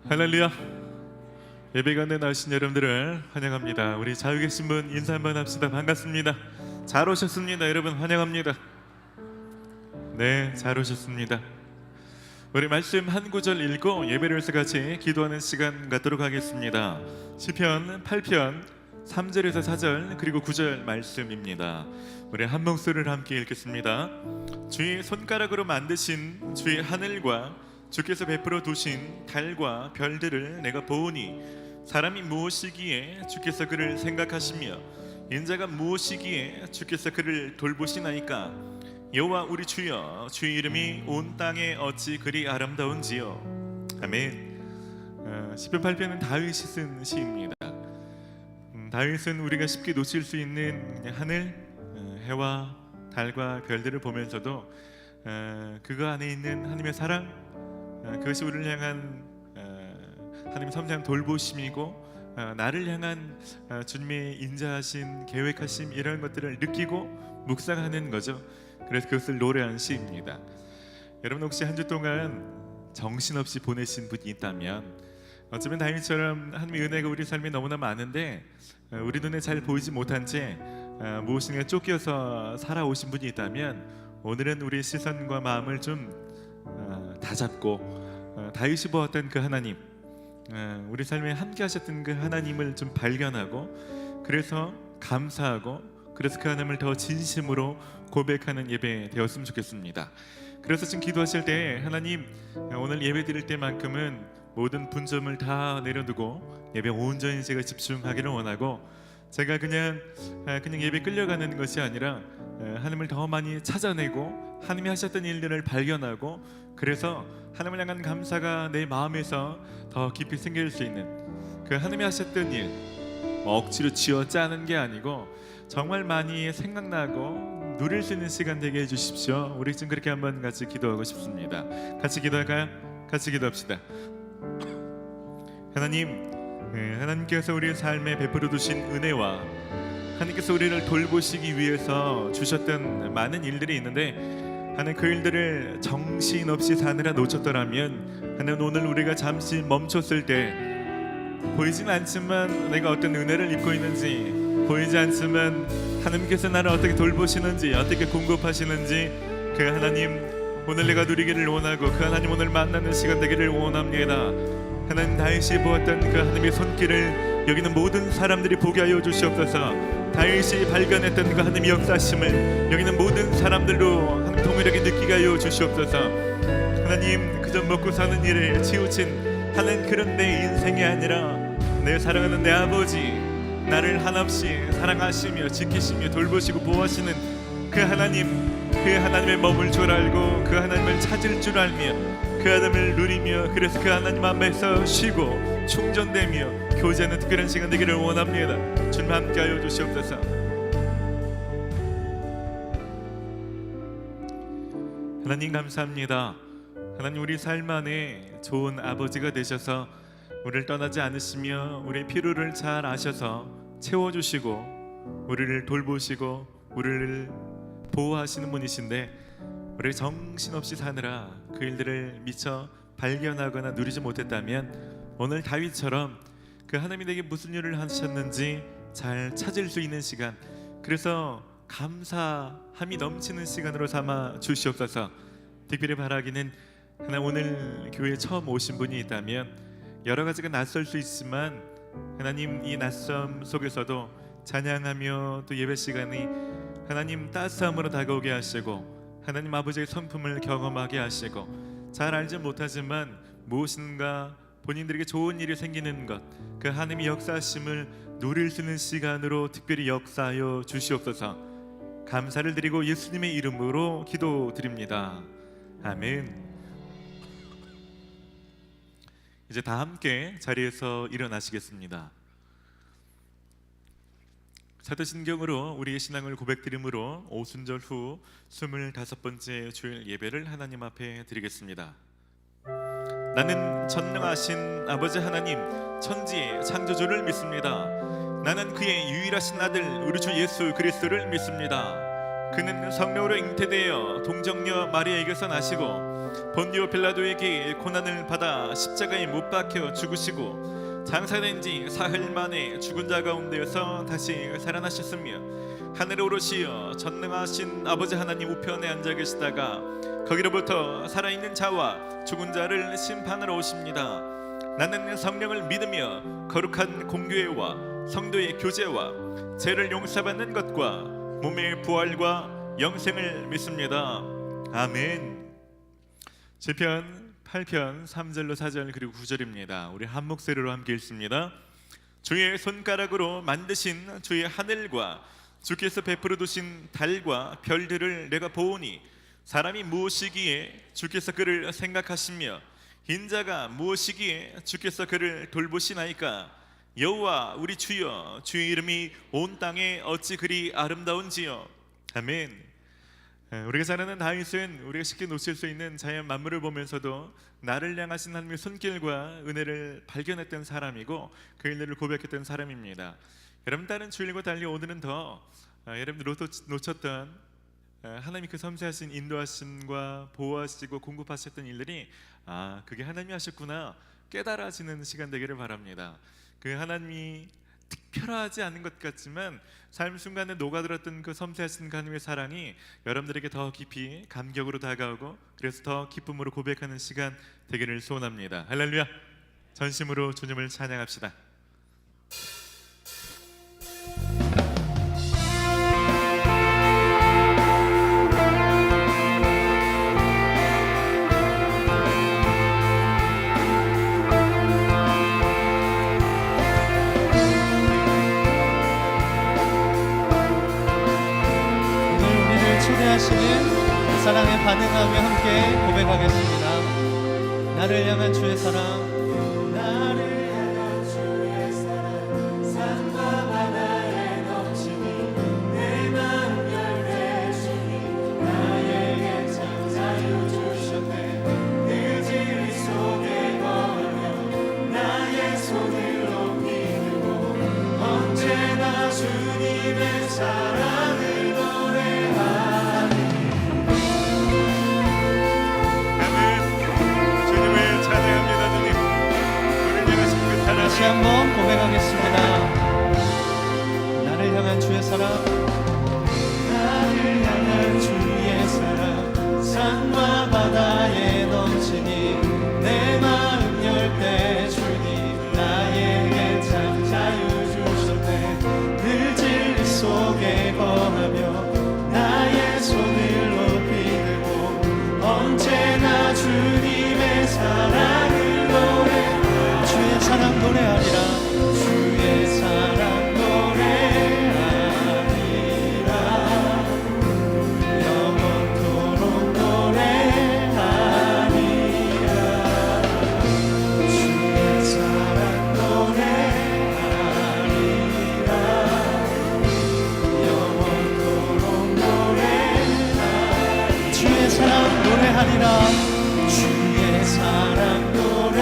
할렐루야. 예배 가는 나신 여러분들을 환영합니다. 우리 자유 계신 분 인사 한번 합시다. 반갑습니다. 잘 오셨습니다. 여러분 환영합니다. 네, 잘 오셨습니다. 우리 말씀 한 구절 읽고 예배를 해서 같이 기도하는 시간 갖도록 하겠습니다. 시편 8편 3절에서 4절 그리고 9절 말씀입니다. 우리 한 목소리를 함께 읽겠습니다. 주의 손가락으로 만드신 주의 하늘과 주께서 베풀어 두신 달과 별들을 내가 보오니 사람이 무엇이기에 주께서 그를 생각하시며 인자가 무엇이기에 주께서 그를 돌보시나이까. 여호와 우리 주여, 주의 이름이 온 땅에 어찌 그리 아름다운지요. 아멘. 시편 8편은 다윗이 쓴 시입니다. 다윗은 우리가 쉽게 놓칠 수 있는 하늘, 해와 달과 별들을 보면서도 그거 안에 있는 하나님의 사랑, 그것이 우리를 향한 하나님의 섬세한 돌보심이고 나를 향한 주님의 인자하신 계획하심, 이런 것들을 느끼고 묵상하는 거죠. 그래서 그것을 노래한 시입니다. 여러분 혹시 한 주 동안 정신없이 보내신 분이 있다면, 어쩌면 다윗처럼 하나님의 은혜가 우리 삶에 너무나 많은데 우리 눈에 잘 보이지 못한 채 무엇인가 쫓겨서 살아오신 분이 있다면, 오늘은 우리의 시선과 마음을 좀 다잡고 다윗이 보았던 그 하나님, 우리 삶에 함께 하셨던 그 하나님을 좀 발견하고, 그래서 감사하고, 그래서 그 하나님을 더 진심으로 고백하는 예배 되었으면 좋겠습니다. 그래서 지금 기도하실 때 하나님, 오늘 예배 드릴 때만큼은 모든 분점을 다 내려두고 예배 온전히 제가 집중하기를 원하고, 제가 그냥 예배 끌려가는 것이 아니라 하나님을 더 많이 찾아내고 하나님이 하셨던 일들을 발견하고, 그래서 하나님을 향한 감사가 내 마음에서 더 깊이 생길 수 있는 그 하나님이 하셨던 일, 억지로 쥐어 짜는 게 아니고 정말 많이 생각나고 누릴 수 있는 시간 되게 해주십시오. 우리 지금 그렇게 한번 같이 기도하고 싶습니다. 같이 기도할까요? 같이 기도합시다. 하나님, 하나님께서 우리의 삶에 베풀어 두신 은혜와 하나님께서 우리를 돌보시기 위해서 주셨던 많은 일들이 있는데, 하나님 그 일들을 정신없이 사느라 놓쳤더라면, 하나님 오늘 우리가 잠시 멈췄을 때 보이진 않지만 내가 어떤 은혜를 입고 있는지, 보이지 않지만 하나님께서 나를 어떻게 돌보시는지, 어떻게 공급하시는지, 그 하나님 오늘 내가 누리기를 원하고 그 하나님 오늘 만나는 시간 되기를 원합니다. 하나님 다윗이 보았던 그 하나님의 손길을 여기는 모든 사람들이 보게 하여 주시옵소서. 다윗이 발견했던 그 하나님의 역사심을 여기는 모든 사람들로 하나님 동일하게 느끼게 하여 주시옵소서. 하나님, 그저 먹고 사는 일에 치우친 하나님 그런 내 인생이 아니라 내 사랑하는 내 아버지, 나를 한없이 사랑하시며 지키시며 돌보시고 보호하시는 그 하나님, 그 하나님의 머물 줄 알고 그 하나님을 찾을 줄 알며 그 하나님을 누리며, 그래서 그 하나님 앞에서 쉬고 충전되며 교제하는 특별한 시간 되기를 원합니다. 주님 함께 하여 주시옵소서. 하나님 감사합니다. 하나님 우리 삶 안에 좋은 아버지가 되셔서 우리를 떠나지 않으시며 우리의 필요를 잘 아셔서 채워주시고 우리를 돌보시고 우리를 보호하시는 분이신데, 우리 정신없이 사느라 그 일들을 미처 발견하거나 누리지 못했다면, 오늘 다윗처럼 그 하나님이 내게 무슨 일을 하셨는지 잘 찾을 수 있는 시간, 그래서 감사함이 넘치는 시간으로 삼아 주시옵소서. 특별히 바라기는, 하나 오늘 교회에 처음 오신 분이 있다면 여러 가지가 낯설 수 있지만, 하나님 이 낯섦 속에서도 찬양하며 또 예배 시간이 하나님 따스함으로 다가오게 하시고, 하나님 아버지의 성품을 경험하게 하시고, 잘 알지 못하지만 무엇인가 본인들에게 좋은 일이 생기는 것, 그 하나님의 역사하심을 누릴 수 있는 시간으로 특별히 역사하여 주시옵소서. 감사를 드리고 예수님의 이름으로 기도드립니다. 아멘. 이제 다 함께 자리에서 일어나시겠습니다. 사도신경으로 우리의 신앙을 고백드림으로 오순절 후 25번째 주일 예배를 하나님 앞에 드리겠습니다. 나는 전능하신 아버지 하나님, 천지의 창조주를 믿습니다. 나는 그의 유일하신 아들 우리 주 예수 그리스도를 믿습니다. 그는 성령으로 잉태되어 동정녀 마리아에게서 나시고 본디오 빌라도에게 고난을 받아 십자가에 못 박혀 죽으시고 장사된 지 사흘 만에 죽은 자 가운데에서 다시 살아나셨으며 하늘에 오르시어 전능하신 아버지 하나님 우편에 앉아 계시다가 거기로부터 살아있는 자와 죽은 자를 심판하러 오십니다. 나는 성령을 믿으며 거룩한 공교회와 성도의 교제와 죄를 용서받는 것과 몸의 부활과 영생을 믿습니다. 아멘. 시편 8편 3절로 4절 그리고 9절입니다. 우리 한 목소리로 함께 읽습니다. 주의 손가락으로 만드신 주의 하늘과 주께서 베풀어 두신 달과 별들을 내가 보오니 사람이 무엇이기에 주께서 그를 생각하시며 인자가 무엇이기에 주께서 그를 돌보시나이까. 여호와 우리 주여, 주의 이름이 온 땅에 어찌 그리 아름다운지요. 아멘. 우리가 잘 아는 다윗은 우리가 쉽게 놓칠 수 있는 자연 만물을 보면서도 나를 향하신 하나님의 손길과 은혜를 발견했던 사람이고 그 은혜를 고백했던 사람입니다. 여러분, 다른 주일과 달리 오늘은 더 여러분들 놓쳤던 하나님이 그 섬세하신 인도하심과 보호하시고 공급하셨던 일들이 그게 하나님이 하셨구나 깨달아지는 시간 되기를 바랍니다. 그 하나님이 특별하지 않은 것 같지만 삶 순간에 녹아들었던 그 섬세하신 하나님의 사랑이 여러분들에게 더 깊이 감격으로 다가오고 그래서 더 기쁨으로 고백하는 시간 되기를 소원합니다. 할렐루야. 전심으로 주님을 찬양합시다. 초대하시는 사랑에 반응하며 함께 고백하겠습니다. 나를 향한 주의 사랑, 나를 향한 주의 사랑, 산과 바다에 넘치니 내 마음 열대 주니 나에게 참 자유 주셨네. 그 진리 속에 걸으며 나의 손을 높이 들고 언제나 주님의 사랑을 노래하니. 다시 한번 고백하겠습니다. 나를 향한 주의 사랑, 나를 향한 주의 사랑, 산과 바다에 넘치니 내 마음 열 때 주님 나에게 참 자유 주셨네. 늘 진리 속에 거하며 나의 손을 높이 들고 언제나 주님의 사랑을 노래. 주의 사랑 노래하리라. 주의 사랑 노래하리라. 영원토록 노래하리라. 주의 사랑 노래하리라. 영원토록 노래하리라. 주의 사랑 노래하리라. 주의 사랑 노래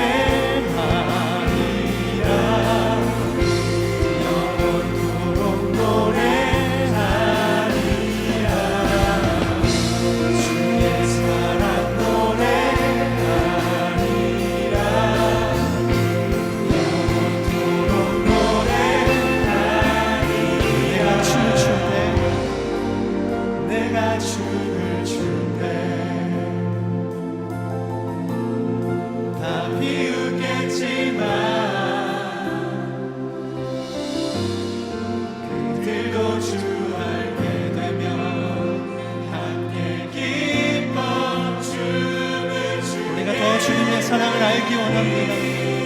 사랑을 알기 원합니다.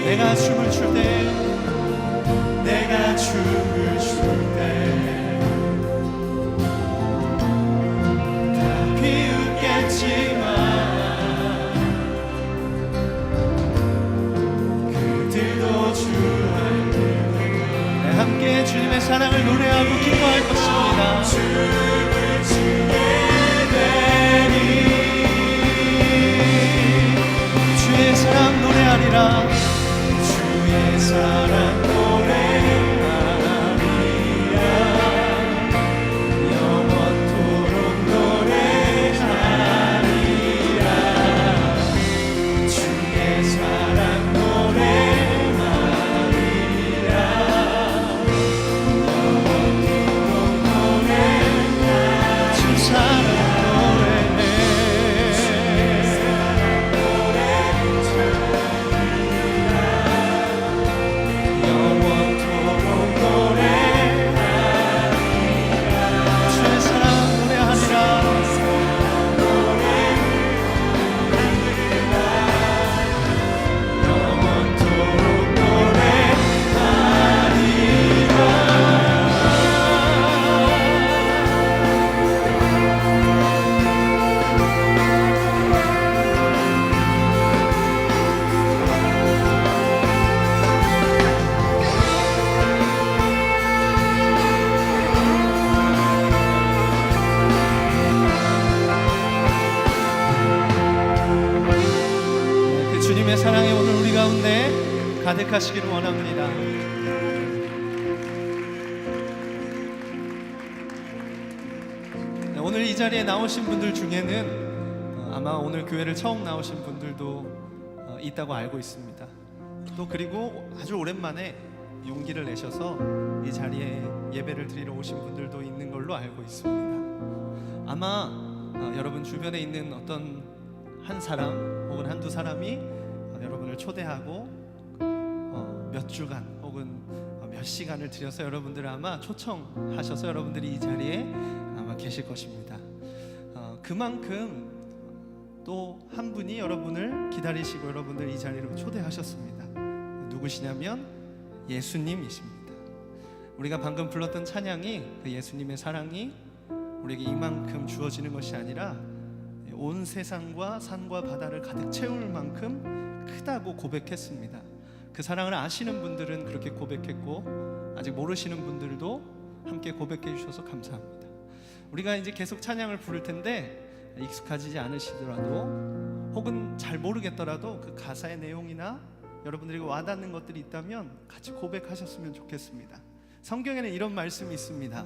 내가 춤을 출 때, 내가 춤을 출 때 다 비웃겠지만 그들도 주 알게 되며 함께 주님의 사랑을 노래하고 기뻐할 것입니다. 춤을 추게 되니 주의 사랑 노래하리라. 주의 사랑 노래하리라. 영원토록 노래하리라. 예수님의 사랑이 오늘 우리 가운데 가득하시기를 원합니다. 네, 오늘 이 자리에 나오신 분들 중에는 아마 오늘 교회를 처음 나오신 분들도 있다고 알고 있습니다. 또 그리고 아주 오랜만에 용기를 내셔서 이 자리에 예배를 드리러 오신 분들도 있는 걸로 알고 있습니다. 아마 여러분 주변에 있는 어떤 한 사람 혹은 한두 사람이 여러분을 초대하고 몇 주간 혹은 몇 시간을 들여서 여러분들을 아마 초청하셔서 여러분들이 이 자리에 아마 계실 것입니다. 그만큼 또 한 분이 여러분을 기다리시고 여러분들 이 자리로 초대하셨습니다. 누구시냐면 예수님이십니다. 우리가 방금 불렀던 찬양이 그 예수님의 사랑이 우리에게 이만큼 주어지는 것이 아니라 온 세상과 산과 바다를 가득 채울 만큼 크다고 고백했습니다. 그 사랑을 아시는 분들은 그렇게 고백했고 아직 모르시는 분들도 함께 고백해 주셔서 감사합니다. 우리가 이제 계속 찬양을 부를 텐데 익숙하지 않으시더라도 혹은 잘 모르겠더라도 그 가사의 내용이나 여러분들에게 와닿는 것들이 있다면 같이 고백하셨으면 좋겠습니다. 성경에는 이런 말씀이 있습니다.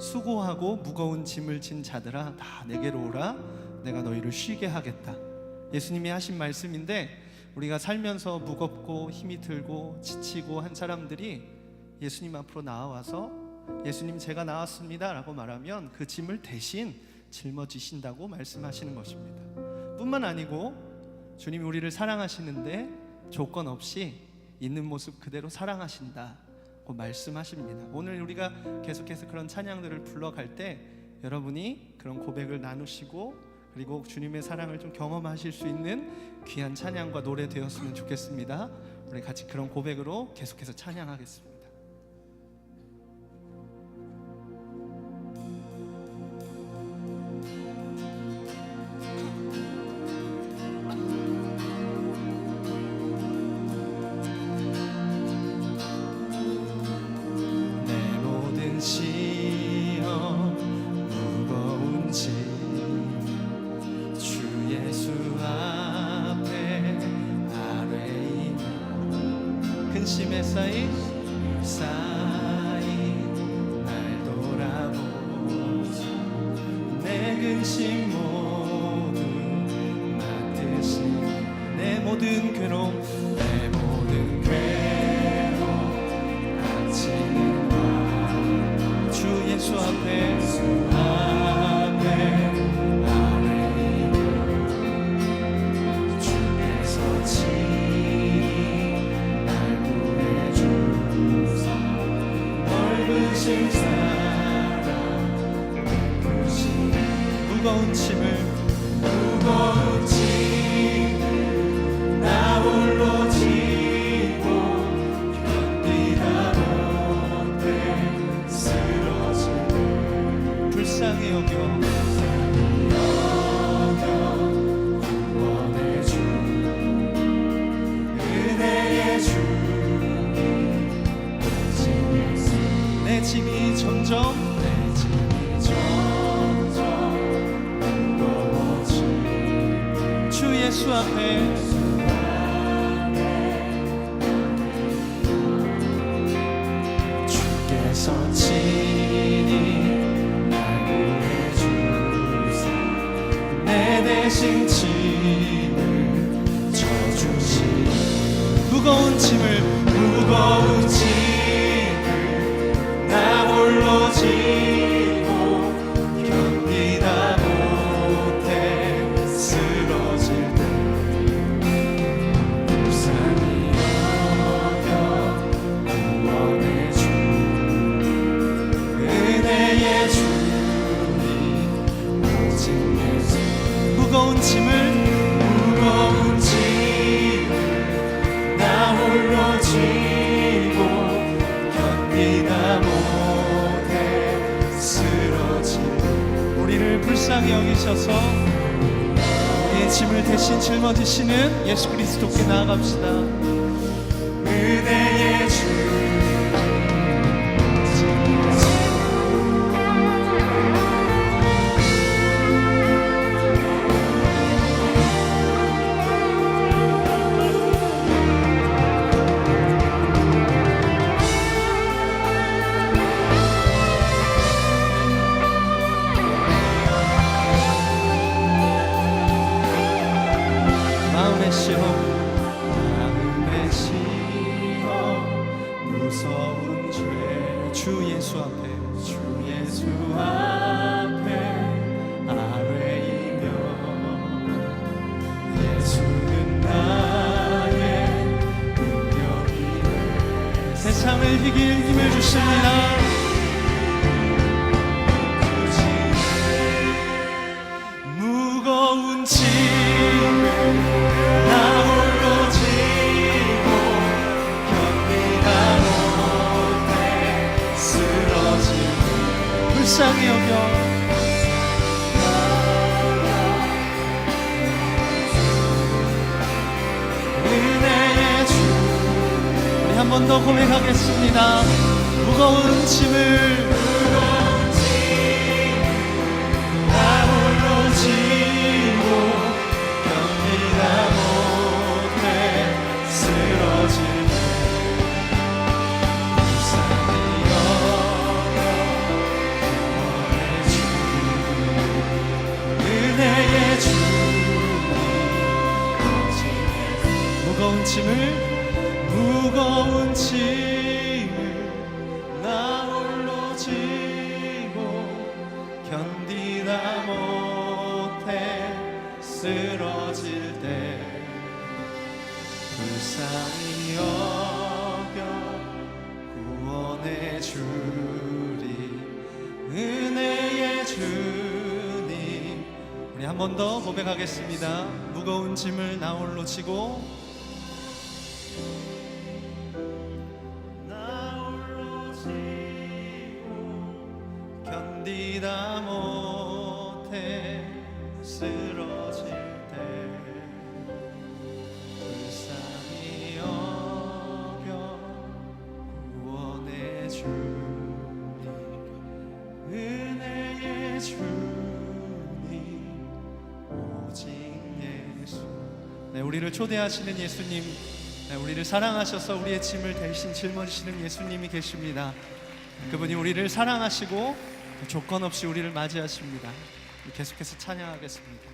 수고하고 무거운 짐을 진 자들아 다 내게로 오라 내가 너희를 쉬게 하겠다. 예수님이 하신 말씀인데 우리가 살면서 무겁고 힘이 들고 지치고 한 사람들이 예수님 앞으로 나와서 예수님 제가 나왔습니다 라고 말하면 그 짐을 대신 짊어지신다고 말씀하시는 것입니다. 뿐만 아니고 주님이 우리를 사랑하시는데 조건 없이 있는 모습 그대로 사랑하신다고 말씀하십니다. 오늘 우리가 계속해서 그런 찬양들을 불러갈 때 여러분이 그런 고백을 나누시고 그리고 주님의 사랑을 좀 경험하실 수 있는 귀한 찬양과 노래 되었으면 좋겠습니다. 우리 같이 그런 고백으로 계속해서 찬양하겠습니다. 근심에 쌓인 날 돌아보자 내 근심 모두 맡으신 내 모든 괴로움 내 모든 괴로움 닥치는 밤 주 예수 앞에 아뢰이며 주께서 무거운 짐을 나 홀로 지고 견디다 못해 쓰러질 때 불쌍히 여겨 구원해 주 은혜의 주님 내 짐이 점점 주 예수 앞에 주께서 친히 날 구해 주사 내 대신 짐을 져주시니 무거운 짐을 나 홀로 지고 견디다 못해 쓰러질 때 불쌍히 여겨 구원해 주 은혜의 주님 오직 예수 무거운 짐을 나 홀로 지고 견디다 못해 쓰러질 우리를 불쌍히 여기셔서 우리의 짐을 대신 짊어지시는 예수 그리스도께 나아갑시다. 은혜의 주 마음에 실어 무서운 죄 주 예수 앞에 아뢰이며 예수는 나의 능력이네. 세상을 이길 힘을 주십니다. 무거운 짐을 나 홀로 지고 견디다 못해 쓰러지고 불쌍히 여겨 은혜의 주. 우리 한 번 더 고백하겠습니다. 무거운 짐을 나 홀로 지고 견디다 못해 쓰러질 때 불쌍히 여겨 구원의 주 은혜의 주님 무거운 짐을 나 홀로 지고 견디다 못해 쓰러질 때 불쌍히 여겨 구원의 주리 은혜의 주님. 우리 한 번 더 고백하겠습니다. 무거운 짐을 나 홀로 지고 견디다 못해 쓰러질 때 불쌍히 여겨 구원의 주님 은혜의 주님 오직 예수. 네, 우리를 초대하시는 예수님, 네, 우리를 사랑하셔서 우리의 짐을 대신 짊어지시는 예수님이 계십니다. 그분이 우리를 사랑하시고 조건 없이 우리를 맞이하십니다. 계속해서 찬양하겠습니다.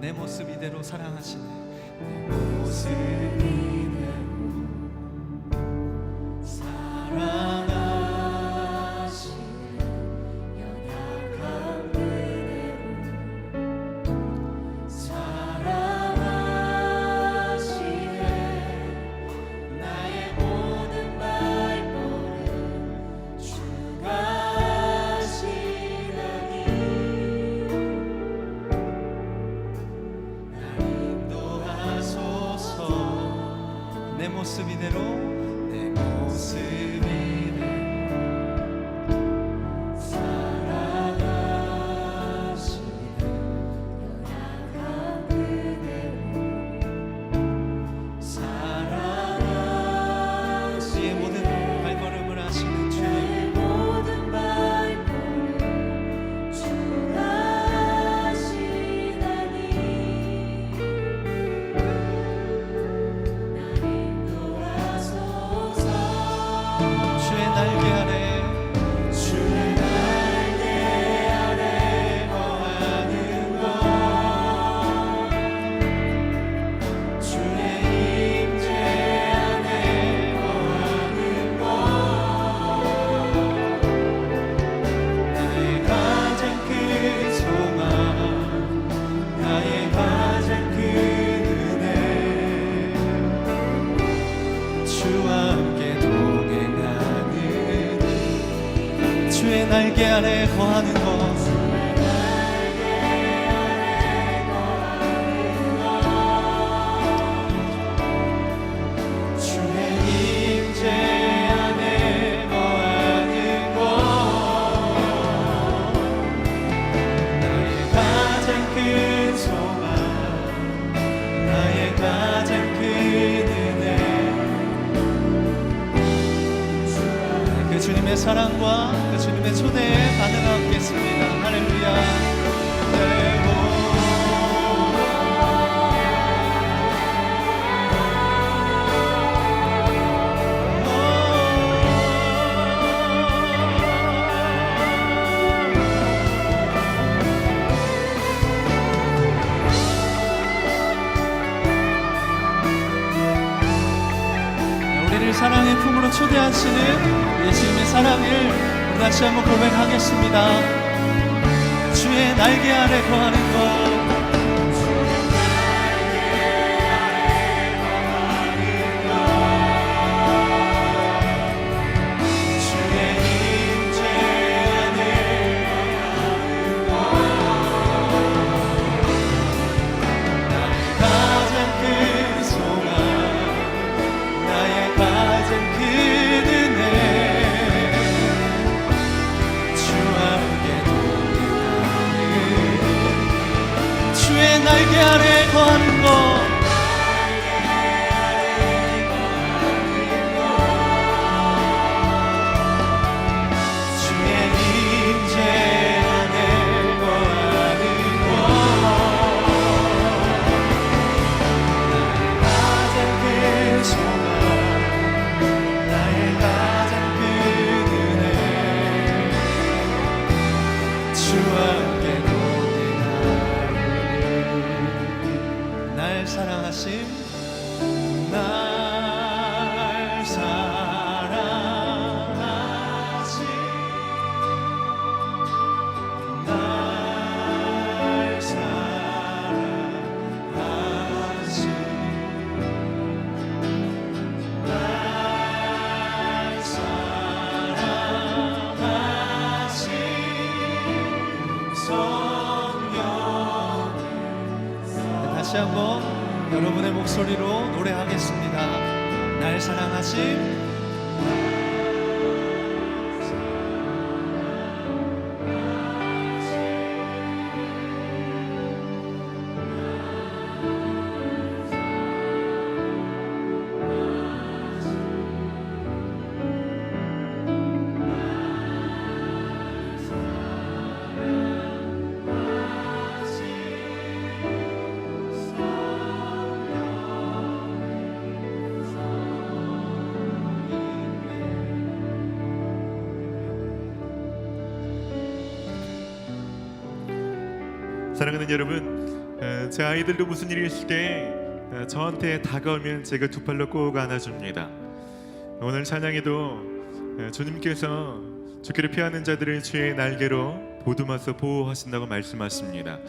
내 모습 이대로 사랑하시네. 내 모습 이대로 사랑하시네. 연약한 그대로 사랑하시네. 나의 모든 발걸음 주가 하시나니 모습 이대로 내 모습 이대로 사랑하시네 연약한 그대로 사랑하시네 모든 발걸음을 하시는 주님 모든 발걸음 주가 하시다니 날 인도하소서 주의 날개 아래 주의 날개 아래 거하는 것 주의 임재 안에 거하는 것 나의 가장 큰 소망 나의 가장 큰 은혜 주와 함께 동행하는 주의 날개 아래 거하는 것 주의 임재 안에 거하는 것 나의 가장 큰 소망 나의 가장 큰 은혜 그 주님의 사랑과 그 주님의 초대에 반응하겠습니다. 할렐루야. 네, 우리를 사랑의 품으로 초대하시는 예수님의 사랑을 우리 다시 한번 고백하겠습니다. 주의 날개 아래 거하는 것 주의 임재 안에 나의 가장 큰 소망 나의 가장 큰 은혜 주와 함께 동행하는 주의 날개 아래 거하는 것 주의 임재 안에 거하는 것 가장 큰 소망 나의 가장 큰 은혜 주와 함께 동행하리 날 사랑하심 날 사랑하심 날 사랑하심 날 사랑하신 성령 다시 한번 여러분의 목소리로 노래하겠습니다. 날 사랑하신 사랑하는 여러분, 제 아이들도 무슨 일이 있을 때 저한테 다가오면 제가 두 팔로 꼭 안아줍니다. 오늘 찬양에도 주님께서 죽기를 피하는 자들을 주의 날개로 보듬어서 보호하신다고 말씀하십니다.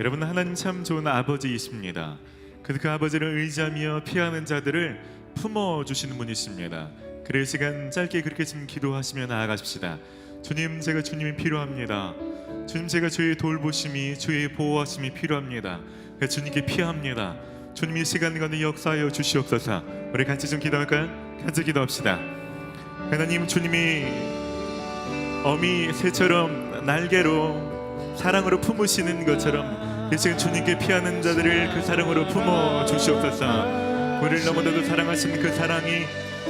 여러분, 하나님 참 좋은 아버지이십니다. 그 아버지를 의지하며 피하는 자들을 품어주시는 분이십니다. 그래 시간 짧게 그렇게 좀 기도하시며 나아가십시다. 주님, 제가 주님이 필요합니다. 주님, 제가 주의 돌보심이 주의 보호하심이 필요합니다. 주님께 피합니다. 주님이 시간 가운데 역사하여 주시옵소서. 우리 같이 좀 기도할까요? 같이 기도합시다. 하나님, 주님이 어미 새처럼 날개로 사랑으로 품으시는 것처럼 이 시간 주님께 피하는 자들을 그 사랑으로 품어 주시옵소서. 우리를 너무나도 사랑하신 그 사랑이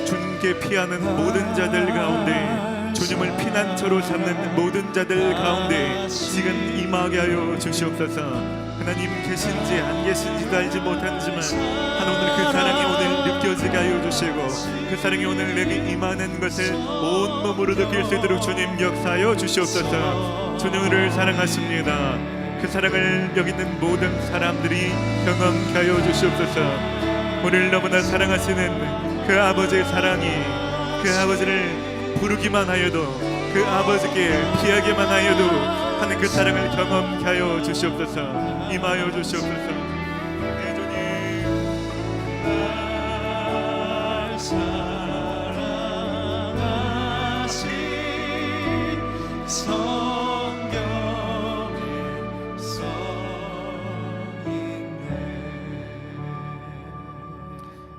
주님께 피하는 모든 자들 가운데, 주님을 피난처로 삼는 모든 자들 가운데 지금 임하게 하여 주시옵소서. 하나님 계신지 안 계신지도 알지 못하지만 오늘 그 사랑이 오늘 느껴지게 하여 주시고, 그 사랑이 오늘 내게 임하는 것을 온몸으로 느낄 수 있도록 주님 역사하여 주시옵소서. 주님을 사랑하십니다. 그 사랑을 여기 있는 모든 사람들이 경험케 하여 주시옵소서. 오늘 너무나 사랑하시는 그 아버지의 사랑이, 그 아버지를 부르기만 하여도, 그 아버지께 피하기만 하여도 하는 그 사랑을 경험케 하여 주시옵소서. 임하여 주시옵소서. 내 주님, 날 사랑하신 성경에 써있네.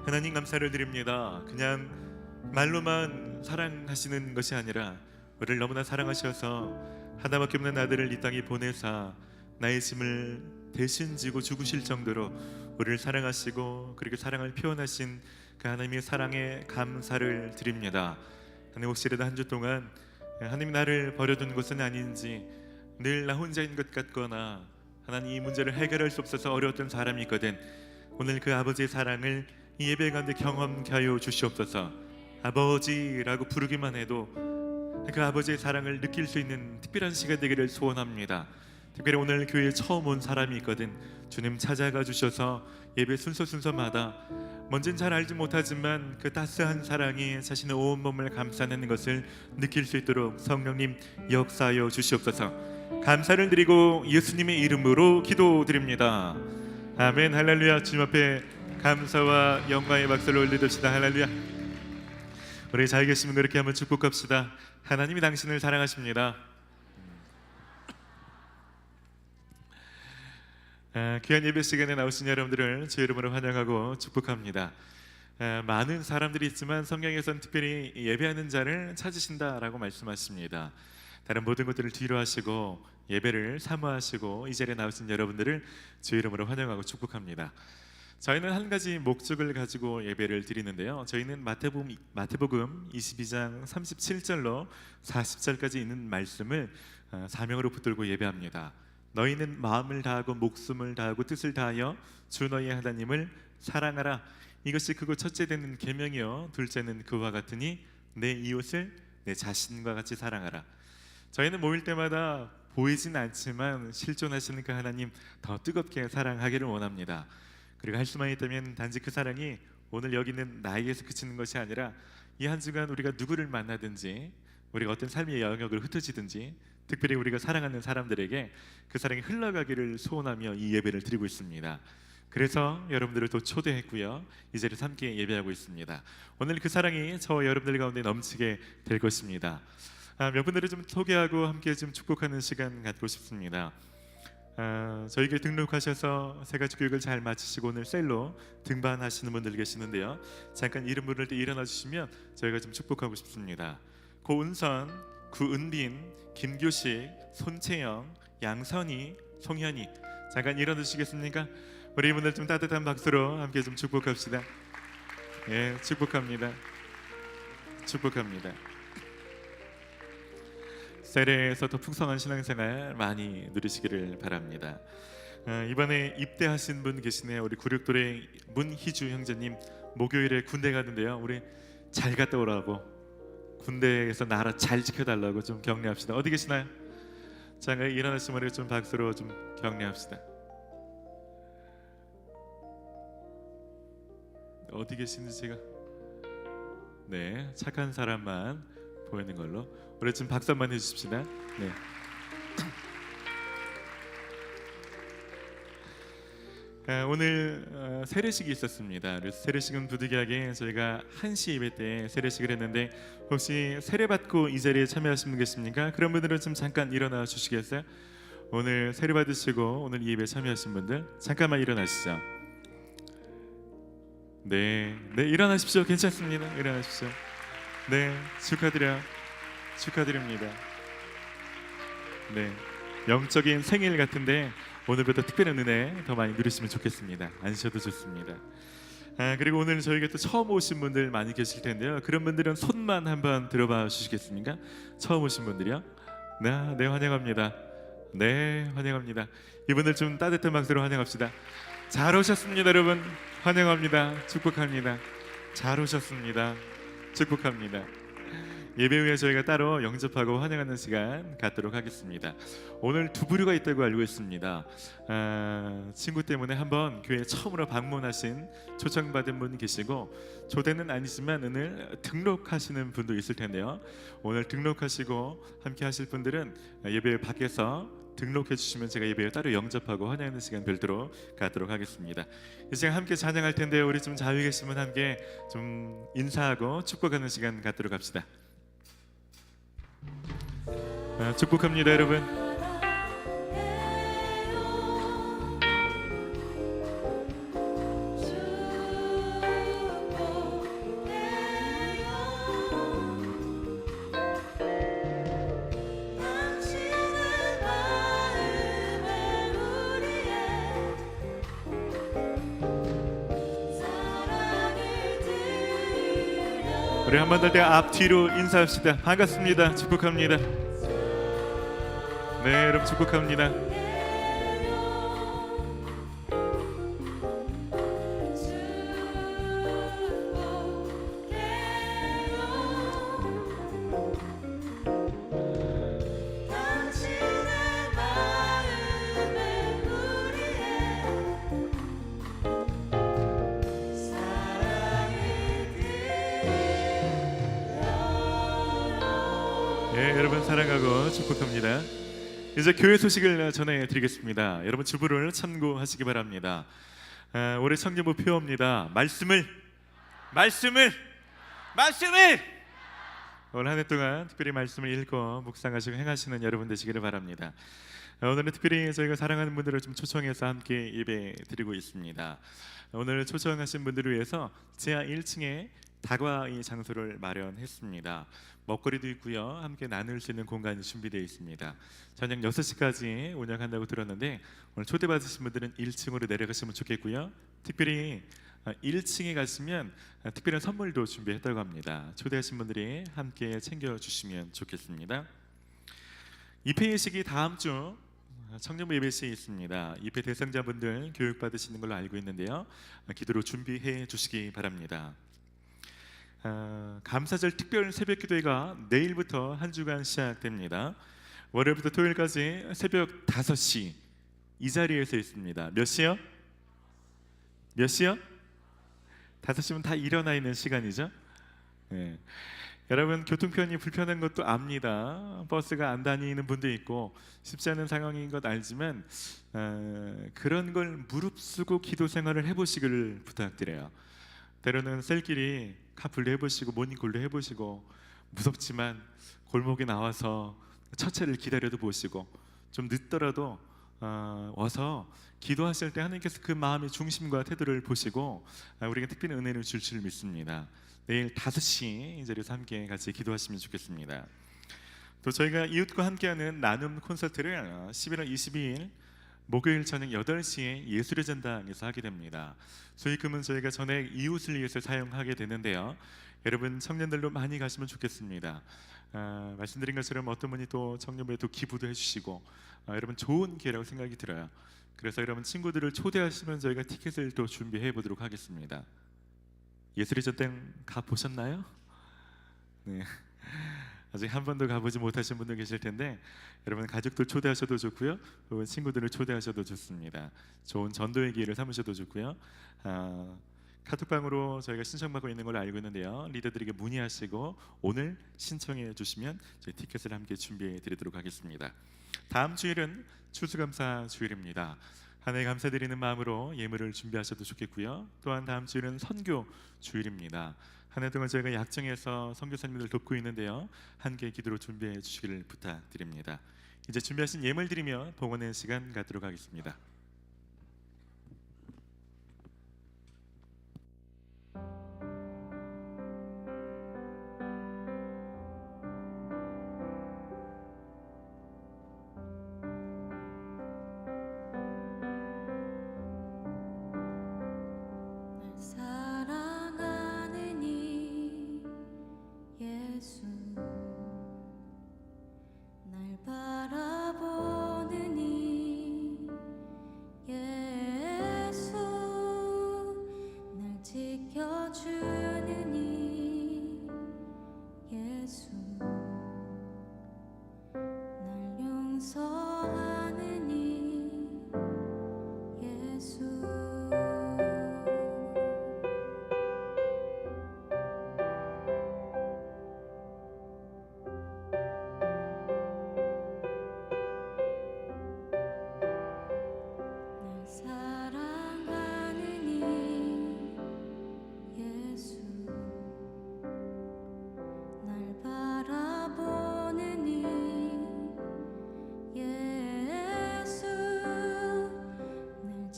하나님 감사를 드립니다. 그냥 말로만 사랑하시는 것이 아니라 우리를 너무나 사랑하셔서 하나밖에 없는 아들을 이 땅에 보내사 나의 짐을 대신 지고 죽으실 정도로 우리를 사랑하시고, 그리고 사랑을 표현하신 그 하나님의 사랑에 감사를 드립니다. 하나님, 혹시라도 한 주 동안 하나님 나를 버려둔 것은 아닌지, 늘 나 혼자인 것 같거나 하나님 이 문제를 해결할 수 없어서 어려웠던 사람이 있거든. 오늘 그 아버지의 사랑을 이 예배 가운데 경험케 하여 주시옵소서. 아버지라고 부르기만 해도 그 아버지의 사랑을 느낄 수 있는 특별한 시간 되기를 소원합니다. 특별히 오늘 교회에 처음 온 사람이 있거든. 주님 찾아가 주셔서 예배 순서마다 뭔진 잘 알지 못하지만 그 따스한 사랑이 자신의 온몸을 감싸는 것을 느낄 수 있도록 성령님 역사하여 주시옵소서. 감사를 드리고 예수님의 이름으로 기도드립니다. 아멘. 할렐루야. 주님 앞에 감사와 영광의 박수를 올려드립시다. 할렐루야. 우리 잘 계시면 그렇게 한번 축복합시다. 하나님이 당신을 사랑하십니다. 귀한 예배 시간에 나오신 여러분들을 주 이름으로 환영하고 축복합니다. 많은 사람들이 있지만 성경에서는 특별히 예배하는 자를 찾으신다라고 말씀하십니다. 다른 모든 것들을 뒤로 하시고 예배를 사모하시고 이 자리에 나오신 여러분들을 주 이름으로 환영하고 축복합니다. 저희는 한 가지 목적을 가지고 예배를 드리는데요. 저희는 마태복음 22장 37절로 40절까지 있는 말씀을 사명으로 붙들고 예배합니다. 너희는 마음을 다하고 목숨을 다하고 뜻을 다하여 주 너희의 하나님을 사랑하라. 이것이 크고 첫째 되는 계명이요 둘째는 그와 같으니 내 이웃을 내 자신과 같이 사랑하라. 저희는 모일 때마다 보이진 않지만 실존하시는 그 하나님 더 뜨겁게 사랑하기를 원합니다. 그리고 할 수만 있다면 단지 그 사랑이 오늘 여기 있는 나에게서 그치는 것이 아니라 이 한 주간 우리가 누구를 만나든지, 우리가 어떤 삶의 영역을 흩어지든지, 특별히 우리가 사랑하는 사람들에게 그 사랑이 흘러가기를 소원하며 이 예배를 드리고 있습니다. 그래서 여러분들을 또 초대했고요, 이 자리에서 함께 예배하고 있습니다. 오늘 그 사랑이 저와 여러분들 가운데 넘치게 될 것입니다. 몇 분들을 좀 소개하고 함께 좀 축복하는 시간 갖고 싶습니다. 저희에게 등록하셔서 새가지 교육을 잘 마치시고 오늘 셀로 등반하시는 분들 계시는데요, 잠깐 이름 부를 때 일어나 주시면 저희가 좀 축복하고 싶습니다. 고은선, 구은빈, 김교식, 손채영, 양선희, 송현희, 잠깐 일어나 주시겠습니까? 우리 이분들 좀 따뜻한 박수로 함께 좀 축복합시다. 예, 축복합니다. 축복합니다. 세례에서 더 풍성한 신앙생활 많이 누리시기를 바랍니다. 이번에 입대하신 분 계시네요. 우리 구륙돌의 문희주 형제님 목요일에 군대 가는데요, 우리 잘 갔다 오라고, 군대에서 나라 잘 지켜달라고 좀 격려합시다. 어디 계시나요? 잠깐 일어나시면 우리 좀 박수로 좀 격려합시다. 어디 계시는지 제가, 네, 착한 사람만 보이는 걸로 우리 좀 박수 한번 해주십시다. 네. 오늘 세례식이 있었습니다. 그래서 세례식은 부득이하게 저희가 1시 예배 때 세례식을 했는데, 혹시 세례 받고 이 자리에 참여하신 분 계십니까? 그런 분들은 좀 잠깐 일어나 주시겠어요? 오늘 세례 받으시고 오늘 이 예배 참여하신 분들 잠깐만 일어나시죠. 네, 네 일어나십시오. 괜찮습니다. 일어나십시오. 네, 축하드립니다. 네, 영적인 생일 같은데 오늘부터 특별한 은혜 더 많이 누리시면 좋겠습니다. 안 쉬어도 좋습니다. 그리고 오늘 저희가 또 처음 오신 분들 많이 계실 텐데요. 그런 분들은 손만 한번 들어봐 주시겠습니까? 처음 오신 분들이요? 네, 환영합니다. 네, 환영합니다. 이분들 좀 따뜻한 박수로 환영합시다. 잘 오셨습니다, 여러분. 환영합니다. 축복합니다. 잘 오셨습니다. 축복합니다. 예배 후에 저희가 따로 영접하고 환영하는 시간 갖도록 하겠습니다. 오늘 두 부류가 있다고 알고 있습니다. 친구 때문에 한번 교회 처음으로 방문하신 초청받은 분 계시고, 초대는 아니지만 오늘 등록하시는 분도 있을 텐데요. 오늘 등록하시고 함께 하실 분들은 예배 밖에서 등록해 주시면 제가 예배에 따로 영접하고 환영하는 시간 별도로 갖도록 하겠습니다. 이 시간 함께 찬양할 텐데요. 우리 좀 자유 계신 분 함께 좀 인사하고 축복하는 시간 갖도록 합시다. 축복합니다, 여러분. 우리 한 번 더 앞뒤로 인사합시다. 반갑습니다. 축복합니다. 네, 여러분 축복합니다. 네, 여러분 사랑하고 축복합니다. 이제 교회 소식을 전해드리겠습니다. 여러분 주부를 참고하시기 바랍니다. 올해 청년부 표어입니다. 말씀을 올 한 해 동안 특별히 말씀을 읽고 묵상하시고 행하시는 여러분 되시기를 바랍니다. 오늘은 특별히 저희가 사랑하는 분들을 좀 초청해서 함께 예배 드리고 있습니다. 오늘 초청하신 분들을 위해서 지하 1층에 다과의 장소를 마련했습니다. 먹거리도 있고요. 함께 나눌 수 있는 공간이 준비되어 있습니다. 저녁 6시까지 운영한다고 들었는데 오늘 초대받으신 분들은 1층으로 내려가시면 좋겠고요. 특별히 1층에 가시면 특별한 선물도 준비했다고 합니다. 초대하신 분들이 함께 챙겨주시면 좋겠습니다. 입회 예식이 다음 주 청년부 예배시에 있습니다. 입회 대상자분들 교육받으시는 걸로 알고 있는데요. 기도로 준비해 주시기 바랍니다. 감사절 특별 새벽기도회가 내일부터 한 주간 시작됩니다. 월요일부터 토요일까지 새벽 5시 이 자리에서 있습니다. 몇 시요? 5시면 다 일어나 있는 시간이죠. 네. 여러분 교통편이 불편한 것도 압니다. 버스가 안 다니는 분도 있고 쉽지 않은 상황인 것 알지만 그런 걸 무릅쓰고 기도 생활을 해보시기를 부탁드려요. 때로는 셀길이 카풀도 해보시고 모닝콜도 해보시고 무섭지만 골목에 나와서 처체를 기다려도 보시고 좀 늦더라도 와서 기도하실 때 하나님께서 그 마음의 중심과 태도를 보시고 우리에게 특별한 은혜를 줄 줄 믿습니다. 내일 5시 이 자리에서 함께 같이 기도하시면 좋겠습니다. 또 저희가 이웃과 함께하는 나눔 콘서트를 11월 22일 목요일 저녁 8시에 예술의 전당에서 하게 됩니다. 수익금은 저희가 전액 이웃을 위해서 사용하게 되는데요. 여러분 청년들로 많이 가시면 좋겠습니다. 말씀드린 것처럼 어떤 분이 또 청년부에 또 기부도 해주시고 여러분 좋은 기회라고 생각이 들어요. 그래서 여러분 친구들을 초대하시면 저희가 티켓을 또 준비해 보도록 하겠습니다. 예술의 전당 가보셨나요? 네. 아직 한 번도 가보지 못하신 분들 계실 텐데 여러분 가족들 초대하셔도 좋고요, 혹은 친구들을 초대하셔도 좋습니다. 좋은 전도의 기회를 삼으셔도 좋고요. 카톡방으로 저희가 신청받고 있는 걸로 알고 있는데요. 리더들에게 문의하시고 오늘 신청해 주시면 저희 티켓을 함께 준비해 드리도록 하겠습니다. 다음 주일은 추수감사 주일입니다. 한 해 감사드리는 마음으로 예물을 준비하셔도 좋겠고요. 또한 다음 주일은 선교 주일입니다. 한 해 동안 저희가 약정에서 선교사님들 돕고 있는데요. 함께 기도로 준비해 주시기를 부탁드립니다. 이제 준비하신 예물 드리며 봉헌의 시간 갖도록 하겠습니다.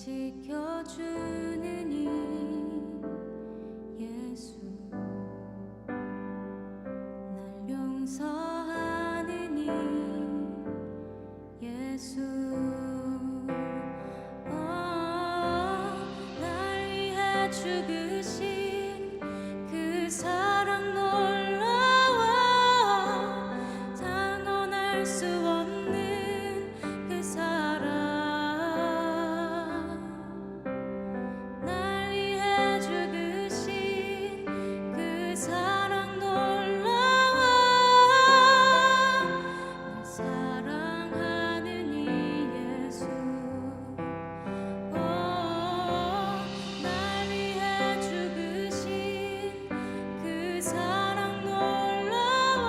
지켜주는 이 예수, 날 용서하는 이 예수, 날 위해 죽으신 그 사랑 놀라워, 단언할 수 없는 그 사랑, 날 위해 죽으신 그 사랑 놀라워, 날 사랑하는 이 예수, 날 위해 죽으신 그 사랑 놀라워,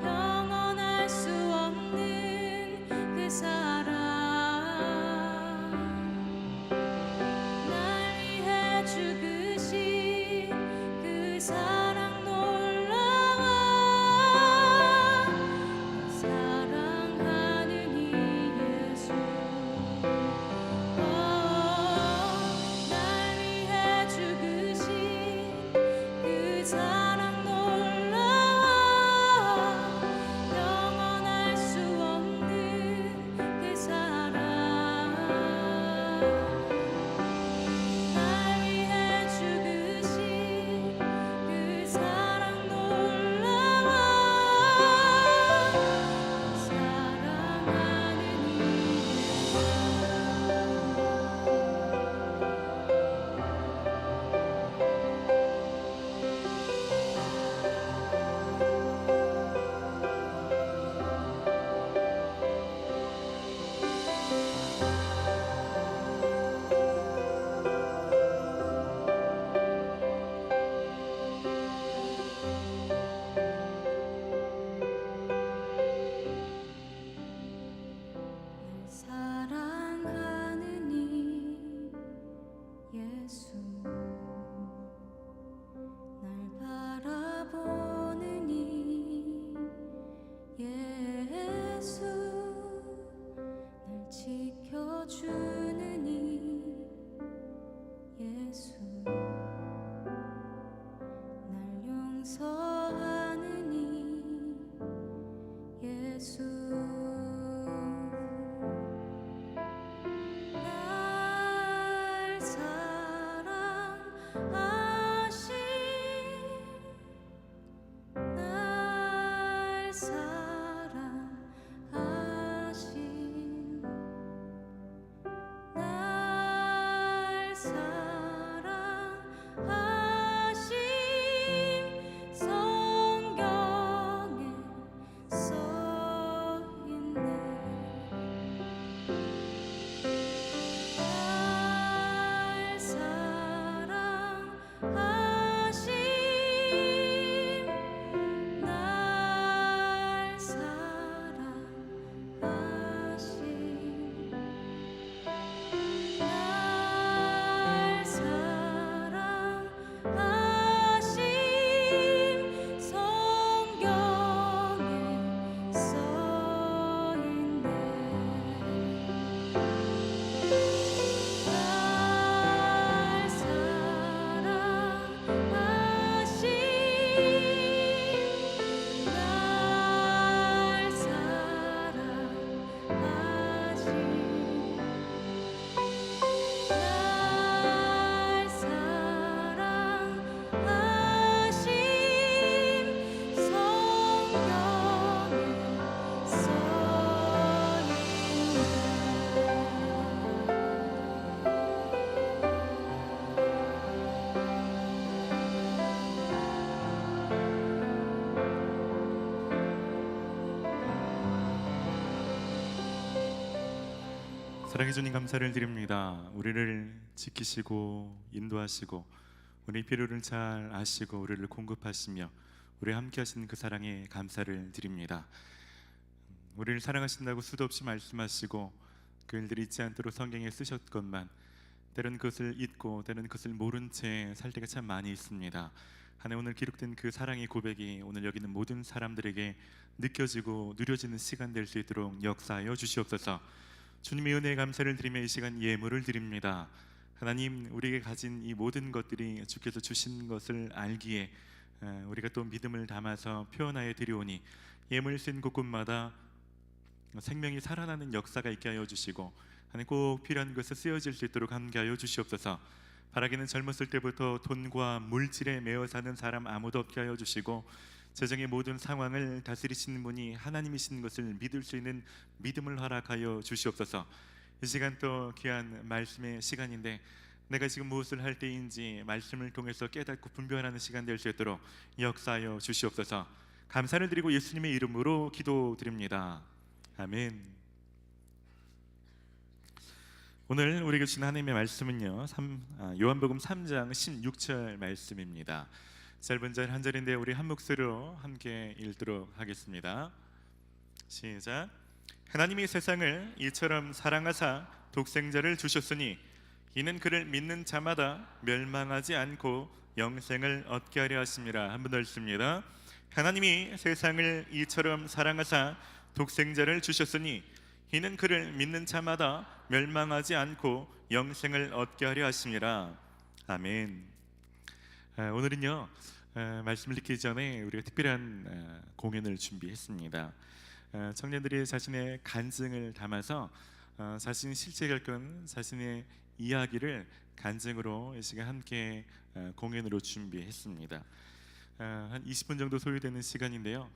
영원할 수 없는 그 사랑, 날 위해 죽으신 그 사랑 놀라워, 사랑하는 이 예수, 날 위해 죽으신 그 사랑 놀라워, 영원할 수 없는 그 사랑, 날 위해 죽으신 그 사랑 놀라워, 사랑하는 이 날 사랑하는 이 예수, 날 바라보는 이 예수, 날 지켜주는 이 예수, 날 용서하는 이 예수, 날 사랑하신, 날 사랑하신, 날 사랑하신, 성경에 써있네. 날 사랑하신, 날 사랑하신, 날 사랑하신, 성경에 써있네. 날 사랑하신, 날 사랑하신, 사랑해 주님 감사를 드립니다. 우리를 지키시고 인도하시고 우리 필요를 잘 아시고 우리를 공급하시며 우리 함께 하시는 그 사랑에 감사를 드립니다. 우리를 사랑하신다고 수도 없이 말씀하시고 그 일들이 있지 않도록 성경에 쓰셨건만 때로는 그것을 잊고 때로는 그것을 모른 채 살 때가 참 많이 있습니다. 하나님, 오늘 기록된 그 사랑의 고백이 오늘 여기 있는 모든 사람들에게 느껴지고 누려지는 시간 될 수 있도록 역사하여 주시옵소서. 주님의 은혜에 감사를 드리며 이 시간 예물을 드립니다. 하나님, 우리에게 가진 이 모든 것들이 주께서 주신 것을 알기에 우리가 또 믿음을 담아서 표현하여 드리오니 예물 쓴 곳곳마다 생명이 살아나는 역사가 있게 하여 주시고 하나님 꼭 필요한 것을 쓰여질 수 있도록 함께하여 주시옵소서. 바라기는 젊었을 때부터 돈과 물질에 매여 사는 사람 아무도 없게 하여 주시고 세상의 모든 상황을 다스리시는 분이 하나님이신 것을 믿을 수 있는 믿음을 허락하여 주시옵소서. 이 시간 또 귀한 말씀의 시간인데 내가 지금 무엇을 할 때인지 말씀을 통해서 깨닫고 분별하는 시간 될 수 있도록 역사하여 주시옵소서. 감사를 드리고 예수님의 이름으로 기도드립니다. 아멘. 오늘 우리에게 주신 하나님의 말씀은요 요한복음 3장 16절 말씀입니다. 짧은 절 한 절인데 우리 한 목소리로 함께 읽도록 하겠습니다. 시작. 하나님이 세상을 이처럼 사랑하사 독생자를 주셨으니 이는 그를 믿는 자마다 멸망하지 않고 영생을 얻게 하려 하심이라. 한 번 더 읽습니다. 하나님이 세상을 이처럼 사랑하사 독생자를 주셨으니 이는 그를 믿는 자마다 멸망하지 않고 영생을 얻게 하려 하심이라. 아멘. 오늘은요 말씀을 읽기 전에 우리가 특별한 공연을 준비했습니다. 청년들이 자신의 간증을 담아서 자신이 실제 겪은 자신의 이야기를 간증으로 이 시간 함께 공연으로 준비했습니다. 한 20분 정도 소요되는 시간인데요.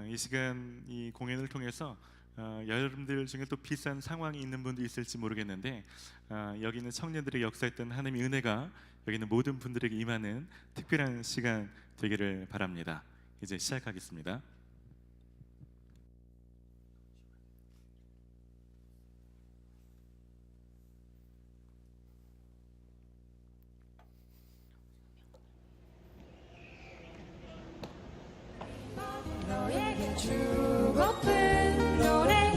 이 시간 이 공연을 통해서 여러분들 중에 또 비싼 상황이 있는 분도 있을지 모르겠는데 여기 있는 청년들의 역사했던 하나님의 은혜가 여기 있는 모든 분들에게 임하는 특별한 시간 되기를 바랍니다. 이제 시작하겠습니다. 너에게 주고픈 노래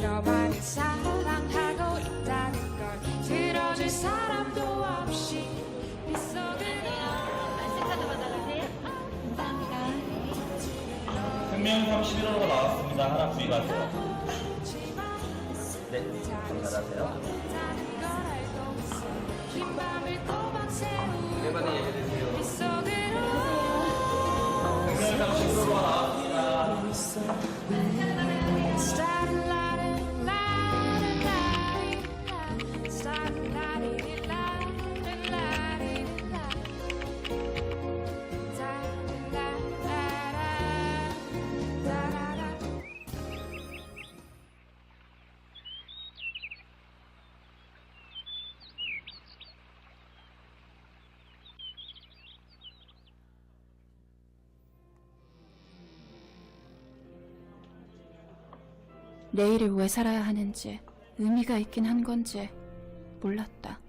너만을 사랑하고 있다는 걸 들어줄 사람도 없이 있어드려. 생카드 받아가세요. 감사합니다. 생명 31호가 나왔습니다. 하나 구입하세요. 네, 감사하세요. 긴 밤을 꼬박 새우 네 번에 예배드리세요. 있어드려. 생명 31호가 나왔습니다. 내일을 왜 살아야 하는지 의미가 있긴 한 건지 몰랐다.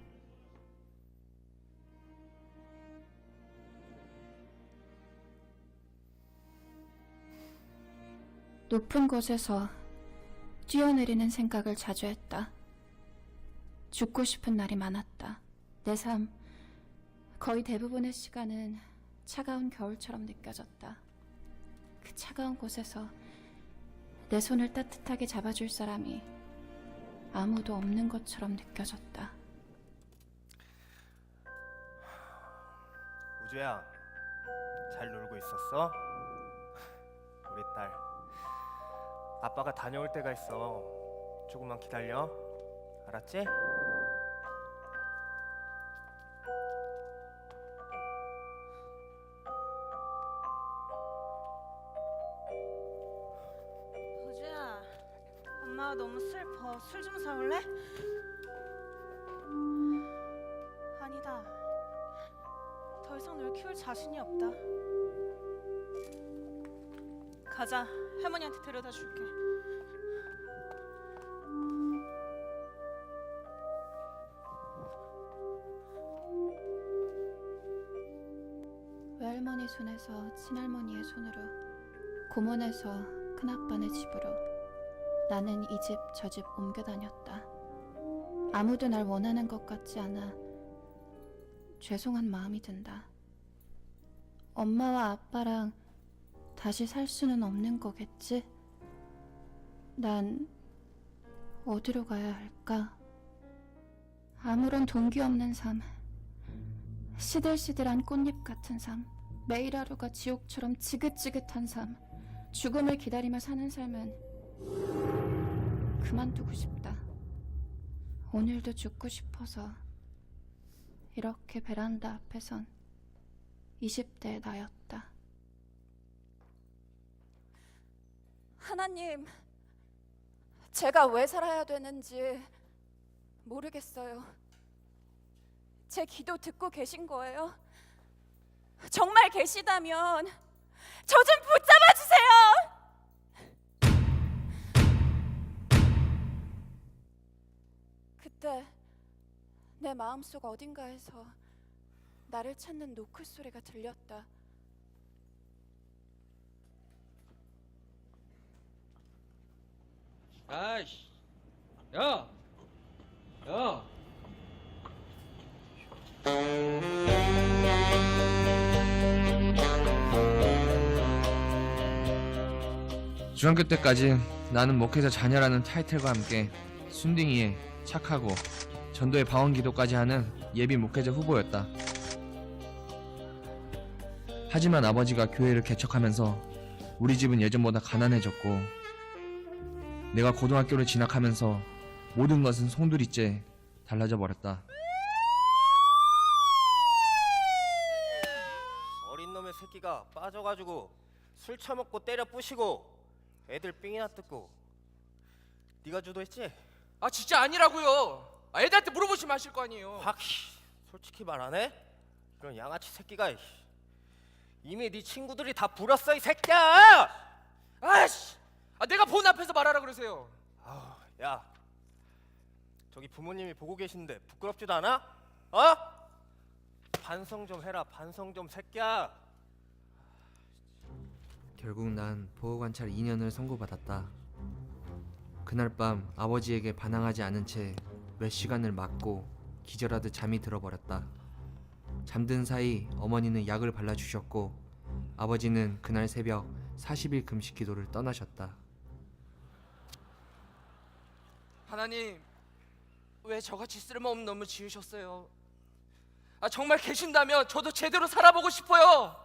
높은 곳에서 뛰어내리는 생각을 자주 했다. 죽고 싶은 날이 많았다. 내 삶 거의 대부분의 시간은 차가운 겨울처럼 느껴졌다. 그 차가운 곳에서 내 손을 따뜻하게 잡아줄 사람이 아무도 없는 것처럼 느껴졌다. 우주야, 잘 놀고 있었어? 우리 딸, 아빠가 다녀올 때가 있어. 조금만 기다려. 알았지? 우주야, 엄마가 너무 슬퍼. 술 좀 사올래? 아니다. 더 이상 널 키울 자신이 없다. 가자. 할머니한테 데려다 줄게. 외할머니 손에서 친할머니의 손으로, 고모네서 큰아빠네 집으로 나는 이 집 저 집 옮겨 다녔다. 아무도 날 원하는 것 같지 않아 죄송한 마음이 든다. 엄마와 아빠랑 다시 살 수는 없는 거겠지? 난 어디로 가야 할까? 아무런 동기 없는 삶, 시들시들한 꽃잎 같은 삶, 매일 하루가 지옥처럼 지긋지긋한 삶, 죽음을 기다리며 사는 삶은 그만두고 싶다. 오늘도 죽고 싶어서 이렇게 베란다 앞에 선 20대의 나였다. 하나님, 제가 왜 살아야 되는지 모르겠어요. 제 기도 듣고 계신 거예요? 정말 계시다면 저 좀 붙잡아 주세요. 그때 내 마음속 어딘가에서 나를 찾는 노크 소리가 들렸다. 아이씨, 야, 야. 중학교 때까지 나는 목회자 자녀라는 타이틀과 함께 순딩이에 착하고 전도의 방언기도까지 하는 예비 목회자 후보였다. 하지만 아버지가 교회를 개척하면서 우리 집은 예전보다 가난해졌고 내가 고등학교를 진학하면서 모든 것은 송두리째 달라져 버렸다. 어린 놈의 새끼가 빠져가지고 술 처먹고 때려 부시고 애들 삥이나 뜯고 네가 주도했지? 아 진짜 아니라고요. 애들한테 물어보시면 아실 거 아니에요. 확 솔직히 말 안 해? 이런 양아치 새끼가 이미 네 친구들이 다 불었어 이 새끼야! 아이씨, 내가 본 앞에서 말하라 그러세요. 야, 저기 부모님이 보고 계신데 부끄럽지도 않아? 어? 반성 좀 해라, 반성 좀 새끼야. 결국 난 보호관찰 2년을 선고받았다. 그날 밤 아버지에게 반항하지 않은 채 몇 시간을 맞고 기절하듯 잠이 들어버렸다. 잠든 사이 어머니는 약을 발라주셨고 아버지는 그날 새벽 40일 금식 기도를 떠나셨다. 하나님, 왜 저같이 쓸모없는 놈을 지으셨어요? 정말 계신다면 저도 제대로 살아보고 싶어요.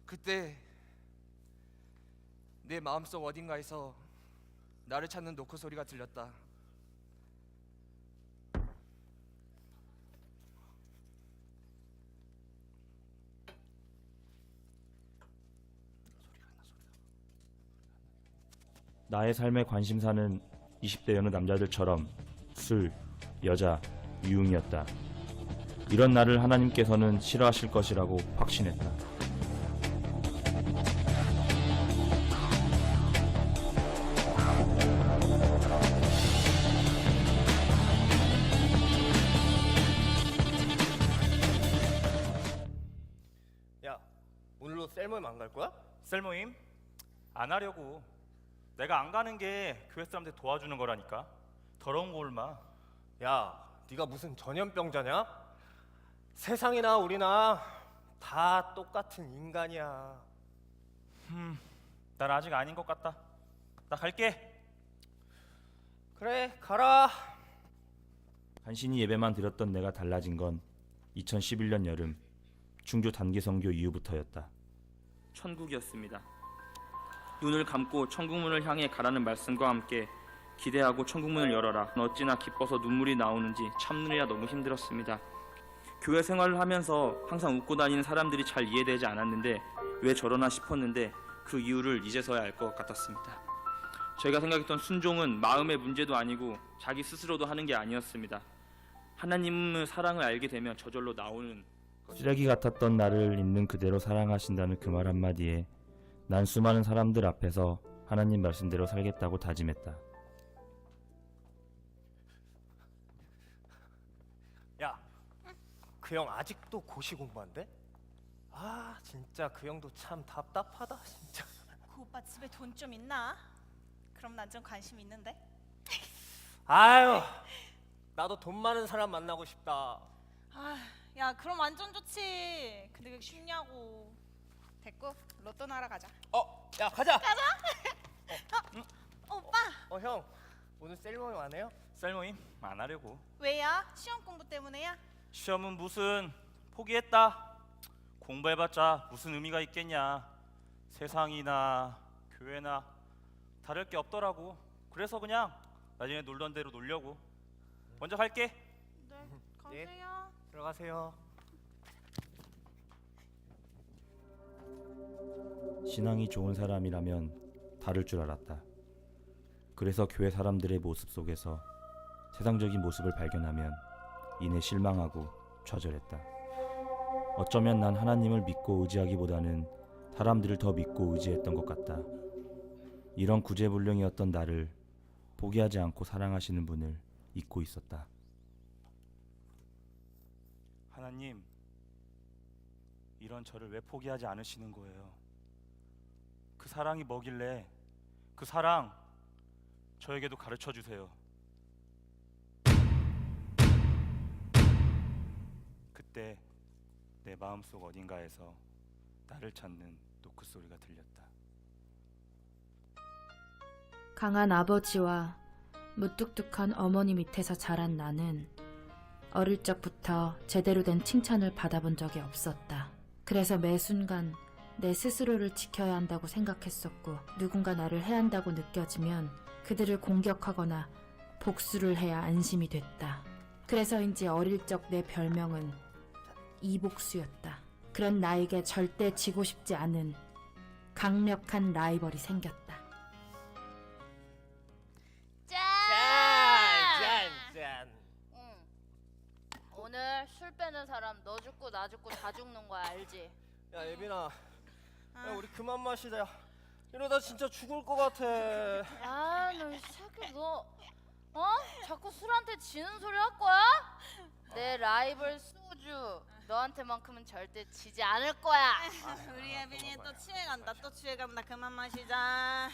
그때 내 마음속 어딘가에서 나를 찾는 노크 소리가 들렸다. 나의 삶의 관심사는 20대 여느 남자들처럼 술, 여자, 유흥이었다. 이런 나를 하나님께서는 싫어하실 것이라고 확신했다. 야, 오늘로 셀모임 안 갈 거야? 셀모임? 안 하려고. 내가 안 가는 게 교회 사람들 도와주는 거라니까. 더러운 거 얼마. 야, 네가 무슨 전염병자냐? 세상이나 우리나 다 똑같은 인간이야. 난 아직 아닌 것 같다. 나 갈게. 그래, 가라. 간신히 예배만 드렸던 내가 달라진 건 2011년 여름 충주 단기선교 이후부터였다. 천국이었습니다. 눈을 감고 천국문을 향해 가라는 말씀과 함께 기대하고 천국문을 열어라. 어찌나 기뻐서 눈물이 나오는지 참느라 너무 힘들었습니다. 교회 생활을 하면서 항상 웃고 다니는 사람들이 잘 이해되지 않았는데 왜 저러나 싶었는데 그 이유를 이제서야 알 것 같았습니다. 제가 생각했던 순종은 마음의 문제도 아니고 자기 스스로도 하는 게 아니었습니다. 하나님의 사랑을 알게 되면 저절로 나오는 쓰레기 같았던 나를 있는 그대로 사랑하신다는 그 말 한마디에 난 수많은 사람들 앞에서 하나님 말씀대로 살겠다고 다짐했다. 야, 그 형 아직도 고시 공부한대? 아, 진짜 그 형도 참 답답하다, 진짜. 그 오빠 집에 돈 좀 있나? 그럼 난 좀 관심 있는데. 아유, 나도 돈 많은 사람 만나고 싶다. 야 그럼 완전 좋지. 근데 그게 쉽냐고. 됐고 로또 나러 가자. 야 가자. 오빠 형 오늘 셀모임 안 해요? 셀모임 안 하려고. 왜요? 시험 공부 때문에야? 시험은 무슨, 포기했다. 공부해봤자 무슨 의미가 있겠냐. 세상이나 교회나 다를 게 없더라고. 그래서 그냥 나중에 놀던 대로 놀려고. 먼저 갈게. 네, 예. 가세요. 들어가세요. 신앙이 좋은 사람이라면 다를 줄 알았다. 그래서 교회 사람들의 모습 속에서 세상적인 모습을 발견하면 이내 실망하고 좌절했다. 어쩌면 난 하나님을 믿고 의지하기보다는 사람들을 더 믿고 의지했던 것 같다. 이런 구제불능이었던 나를 포기하지 않고 사랑하시는 분을 잊고 있었다. 하나님, 이런 저를 왜 포기하지 않으시는 거예요? 그 사랑이 뭐길래 그 사랑 저에게도 가르쳐 주세요. 그때 내 마음속 어딘가에서 나를 찾는 노크 소리가 들렸다. 강한 아버지와 무뚝뚝한 어머니 밑에서 자란 나는 어릴 적부터 제대로 된 칭찬을 받아본 적이 없었다. 그래서 매 순간 내 스스로를 지켜야 한다고 생각했었고, 누군가 나를 해한다고 느껴지면 그들을 공격하거나 복수를 해야 안심이 됐다. 그래서인지 어릴 적 내 별명은 이복수였다. 그런 나에게 절대 지고 싶지 않은 강력한 라이벌이 생겼다. 짠. 응. 오늘 술 빼는 사람 너 죽고 나 죽고 다 죽는 거야, 알지? 야 예빈아, 야 우리 그만 마시자. 야, 이러다 진짜 죽을 것 같아. 아, 너 이 새끼 너 자꾸 술한테 지는 소리 할 거야? 내 라이벌 소주 너한테만큼은 절대 지지 않을 거야. 우리 예빈이 또 취해간다. 또 취해간다. 그만 마시자.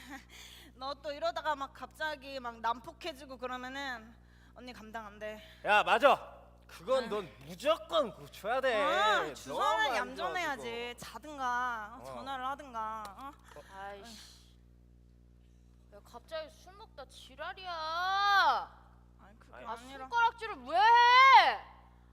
너 또 이러다가 막 갑자기 막 난폭해지고 그러면은 언니 감당 안 돼. 야 맞아. 그건 넌 무조건 고쳐야 돼. 주사는 얌전해야지. 자든가 전화를 하든가. 아이씨, 야 갑자기 술 먹다 지랄이야. 아니 그게 아 아니라. 손가락질을 왜 해?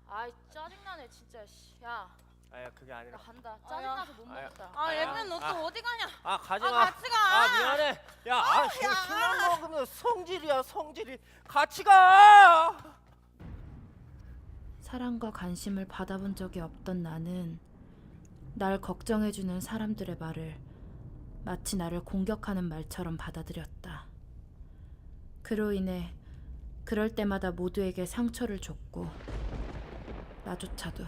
아이 짜증나네 진짜. 씨. 야, 아야 그게 나 아니라. 간다. 짜증나서 못 먹겠다. 아 예빈 너 또 어디 가냐? 가지 마. 같이 가. 미안해. 야, 술만 먹으면 성질이야 성질이. 같이 가. 사랑과 관심을 받아본 적이 없던 나는 날 걱정해주는 사람들의 말을 마치 나를 공격하는 말처럼 받아들였다. 그로 인해 그럴 때마다 모두에게 상처를 줬고 나조차도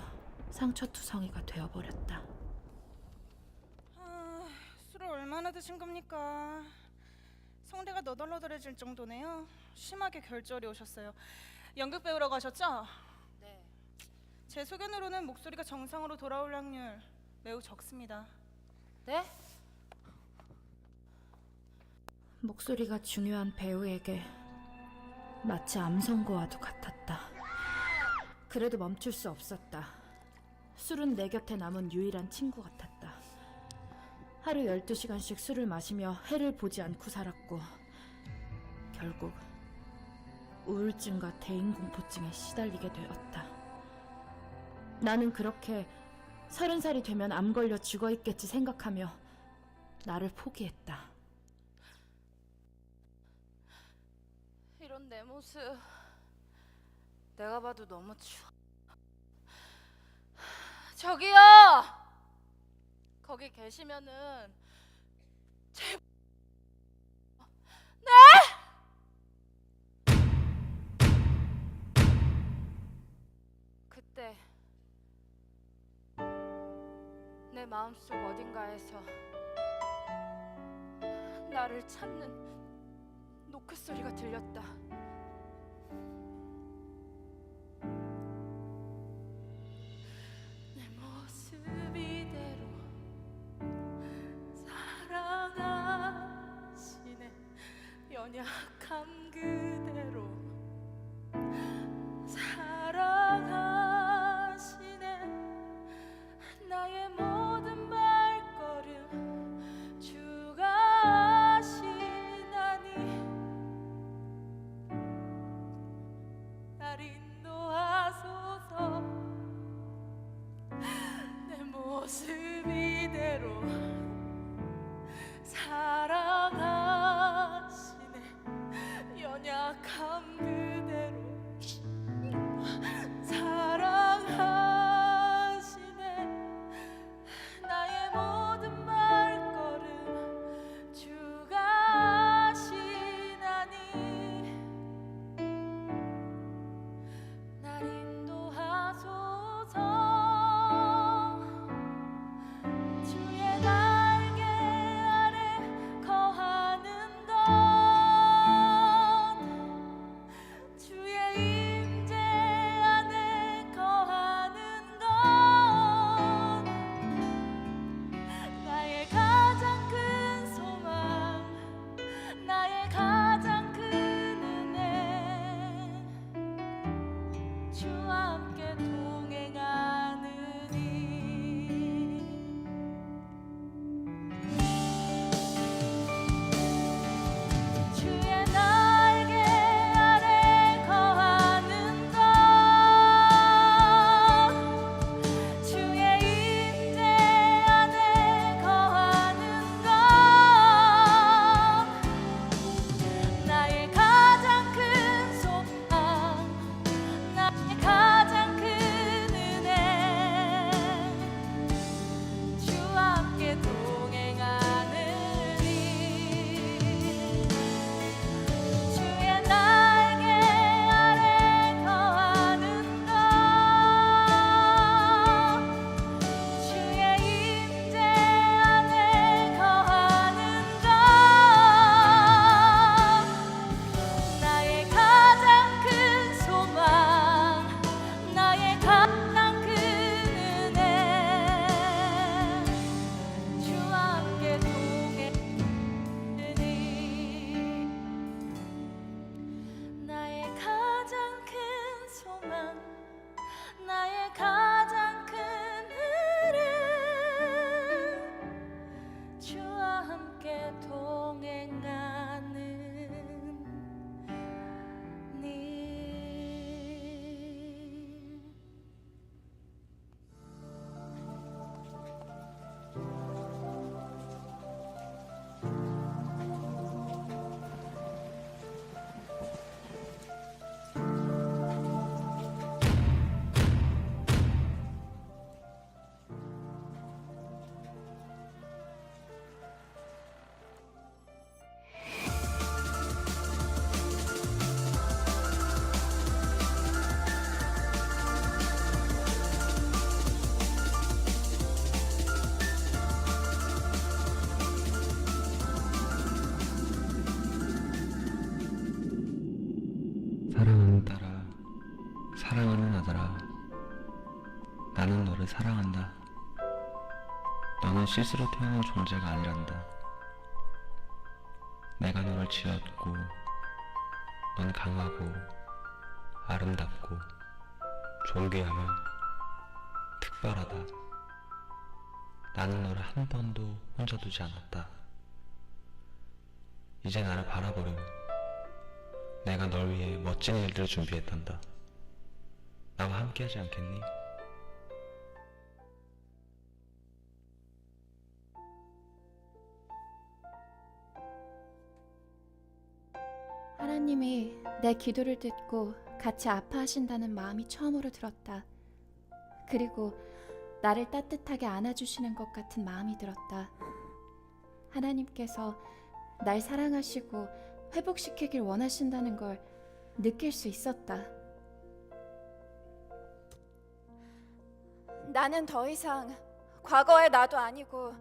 상처투성이가 되어버렸다. 술을 얼마나 드신 겁니까? 성대가 너덜너덜해질 정도네요. 심하게 결절이 오셨어요. 연극 배우러 가셨죠? 네. 제 소견으로는 목소리가 정상으로 돌아올 확률 매우 적습니다. 네? 목소리가 중요한 배우에게 마치 암 선고와도 같았다. 그래도 멈출 수 없었다. 술은 내 곁에 남은 유일한 친구 같았다. 하루 12시간씩 술을 마시며 해를 보지 않고 살았고 결국 우울증과 대인공포증에 시달리게 되었다. 나는 그렇게 30살이 되면 암 걸려 죽어있겠지 생각하며 나를 포기했다. 이런 내 모습 내가 봐도 너무 추워. 저기요, 거기 계시면은 네? 그때 내 마음속 어딘가에서 나를 찾는 노크 소리가 들렸다. 내 모습 이대로 사랑하시네. 연약함 그대로 사랑하시네. 나의 모든 말거리 사랑하는 아들아, 나는 너를 사랑한다. 너는 실수로 태어난 존재가 아니란다. 내가 너를 지었고, 넌 강하고 아름답고 존귀하며 특별하다. 나는 너를 한 번도 혼자 두지 않았다. 이제 나를 바라보렴. 내가 널 위해 멋진 일들을 준비했단다. 나와 함께하지 않겠니? 하나님이 내 기도를 듣고 같이 아파하신다는 마음이 처음으로 들었다. 그리고 나를 따뜻하게 안아주시는 것 같은 마음이 들었다. 하나님께서 날 사랑하시고 회복시키길 원하신다는 걸 느낄 수 있었다. 나는 더 이상 과거의 나도 아니고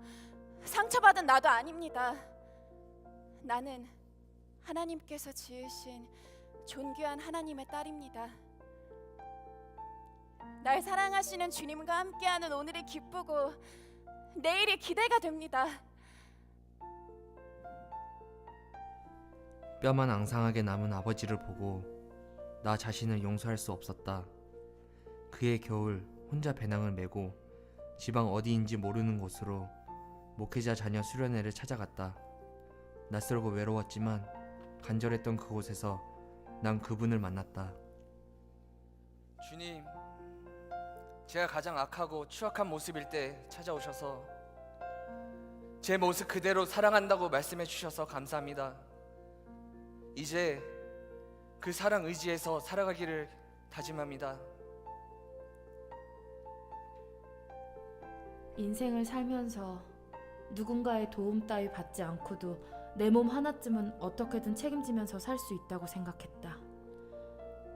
상처받은 나도 아닙니다. 나는 하나님께서 지으신 존귀한 하나님의 딸입니다. 날 사랑하시는 주님과 함께하는 오늘이 기쁘고 내일이 기대가 됩니다. 뼈만 앙상하게 남은 아버지를 보고 나 자신을 용서할 수 없었다. 그해 겨울 혼자 배낭을 메고 지방 어디인지 모르는 곳으로 목회자 자녀 수련회를 찾아갔다. 낯설고 외로웠지만 간절했던 그곳에서 난 그분을 만났다. 주님, 제가 가장 악하고 추악한 모습일 때 찾아오셔서 제 모습 그대로 사랑한다고 말씀해 주셔서 감사합니다. 이제 그 사랑 의지에서 살아가기를 다짐합니다. 인생을 살면서 누군가의 도움 따위 받지 않고도 내 몸 하나쯤은 어떻게든 책임지면서 살 수 있다고 생각했다.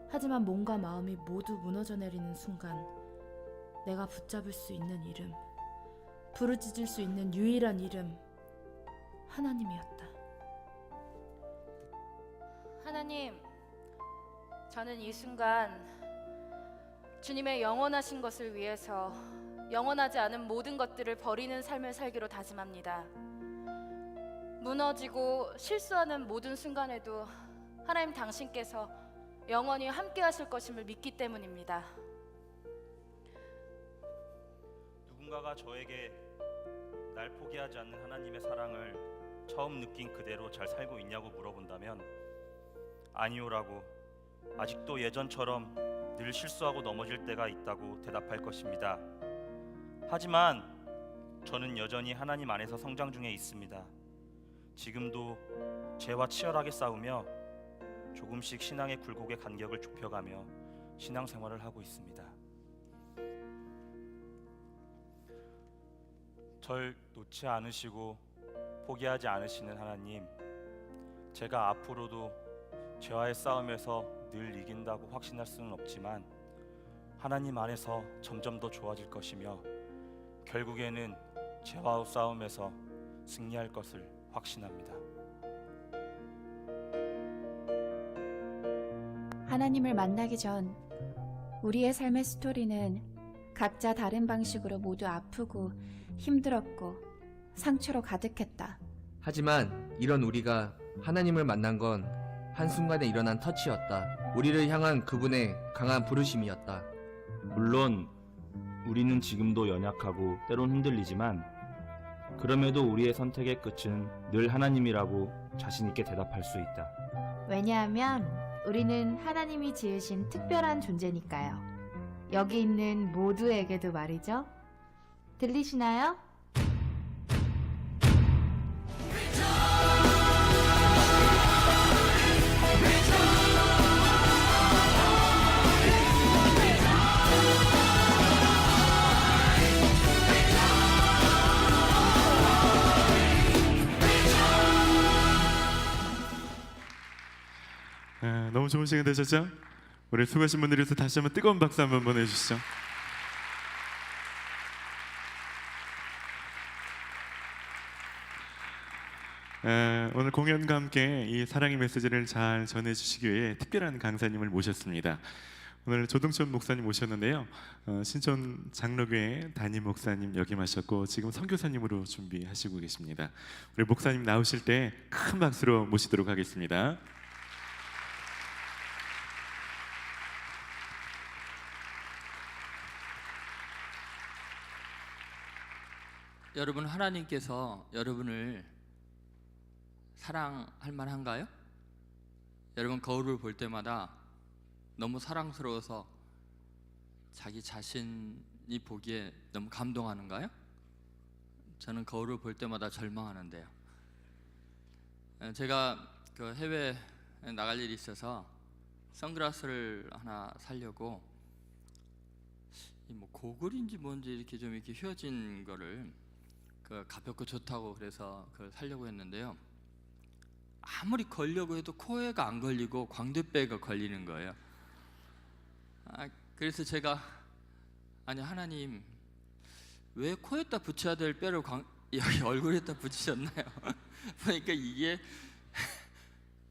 하지만 몸과 마음이 모두 무너져 내리는 순간 내가 붙잡을 수 있는 이름, 부르짖을 수 있는 유일한 이름, 하나님이었다. 하나님, 저는 이 순간 주님의 영원하신 것을 위해서 영원하지 않은 모든 것들을 버리는 삶을 살기로 다짐합니다. 무너지고 실수하는 모든 순간에도 하나님 당신께서 영원히 함께 하실 것임을 믿기 때문입니다. 누군가가 저에게 날 포기하지 않는 하나님의 사랑을 처음 느낀 그대로 잘 살고 있냐고 물어본다면 아니오라고, 아직도 예전처럼 늘 실수하고 넘어질 때가 있다고 대답할 것입니다. 하지만 저는 여전히 하나님 안에서 성장 중에 있습니다. 지금도 죄와 치열하게 싸우며 조금씩 신앙의 굴곡의 간격을 좁혀가며 신앙생활을 하고 있습니다. 절 놓지 않으시고 포기하지 않으시는 하나님, 제가 앞으로도 죄와의 싸움에서 늘 이긴다고 확신할 수는 없지만 하나님 안에서 점점 더 좋아질 것이며 결국에는 죄와의 싸움에서 승리할 것을 확신합니다. 하나님을 만나기 전 우리의 삶의 스토리는 각자 다른 방식으로 모두 아프고 힘들었고 상처로 가득했다. 하지만 이런 우리가 하나님을 만난 건 한순간에 일어난 터치였다. 우리를 향한 그분의 강한 부르심이었다. 물론 우리는 지금도 연약하고 때론 흔들리지만 그럼에도 우리의 선택의 끝은 늘 하나님이라고 자신 있게 대답할 수 있다. 왜냐하면 우리는 하나님이 지으신 특별한 존재니까요. 여기 있는 모두에게도 말이죠. 들리시나요? 너무 좋은 시간 되셨죠? 우리 수고하신 분들 위해서 다시 한번 뜨거운 박수 한번 보내주시죠. 오늘 공연과 함께 이 사랑의 메시지를 잘 전해주시기 위해 특별한 강사님을 모셨습니다. 오늘 조동천 목사님 오셨는데요. 신촌 장로교회 담임 목사님 역임하셨고 지금 선교사님으로 준비하시고 계십니다. 우리 목사님 나오실 때 큰 박수로 모시도록 하겠습니다. 여러분, 하나님께서 여러분을 사랑할 만한가요? 여러분, 거울을 볼 때마다 너무 사랑스러워서 자기 자신이 보기에 너무 감동하는가요? 저는 거울을 볼 때마다 절망하는데요. 제가 그 해외 나갈 일이 있어서 선글라스를 하나 사려고 뭐 고글인지 뭔지 이렇게 좀 이렇게 휘어진 거를 그 가볍고 좋다고 그래서 그걸 사려고 했는데요. 아무리 걸려고 해도 코에가 안 걸리고 광대뼈가 걸리는 거예요. 그래서 제가 아니 하나님 왜 코에다 붙여야 될 뼈를 여기 얼굴에다 붙이셨나요? 보니까 이게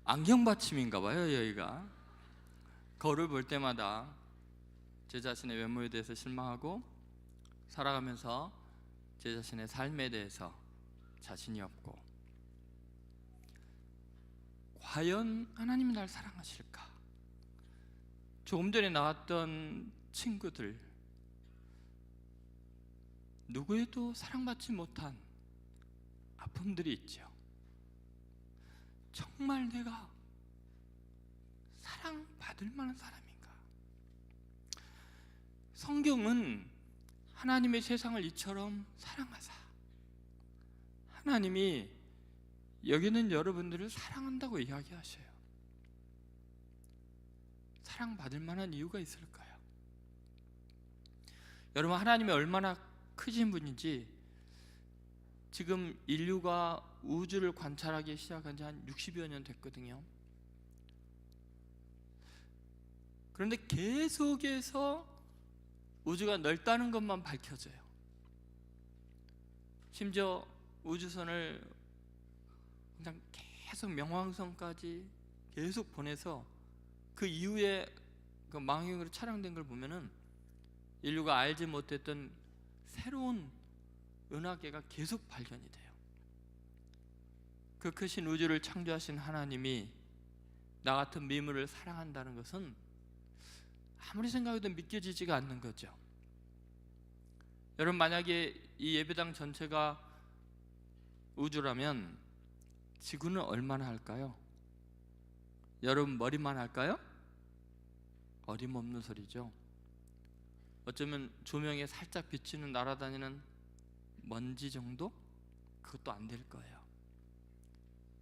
안경 받침인가 봐요. 여기가 거울을 볼 때마다 제 자신의 외모에 대해서 실망하고 살아가면서 제 자신의 삶에 대해서 자신이 없고 과연 하나님이 날 사랑하실까? 조금 전에 나왔던 친구들 누구에도 사랑받지 못한 아픔들이 있죠. 정말 내가 사랑받을 만한 사람인가? 성경은 하나님의 세상을 이처럼 사랑하사 하나님이 여기는 여러분들을 사랑한다고 이야기하셔요. 사랑받을 만한 이유가 있을까요? 여러분, 하나님이 얼마나 크신 분인지 지금 인류가 우주를 관찰하기 시작한 지 한 60여 년 됐거든요. 그런데 계속해서 우주가 넓다는 것만 밝혀져요. 심지어 우주선을 그냥 계속 명왕성까지 계속 보내서 그 이후에 그 망원경으로 촬영된 걸 보면은 인류가 알지 못했던 새로운 은하계가 계속 발견이 돼요. 그 크신 우주를 창조하신 하나님이 나 같은 미물을 사랑한다는 것은 아무리 생각해도 믿겨지지가 않는 거죠. 여러분, 만약에 이 예배당 전체가 우주라면 지구는 얼마나 할까요? 여러분, 머리만 할까요? 어림없는 소리죠. 어쩌면 조명에 살짝 비치는 날아다니는 먼지 정도? 그것도 안 될 거예요.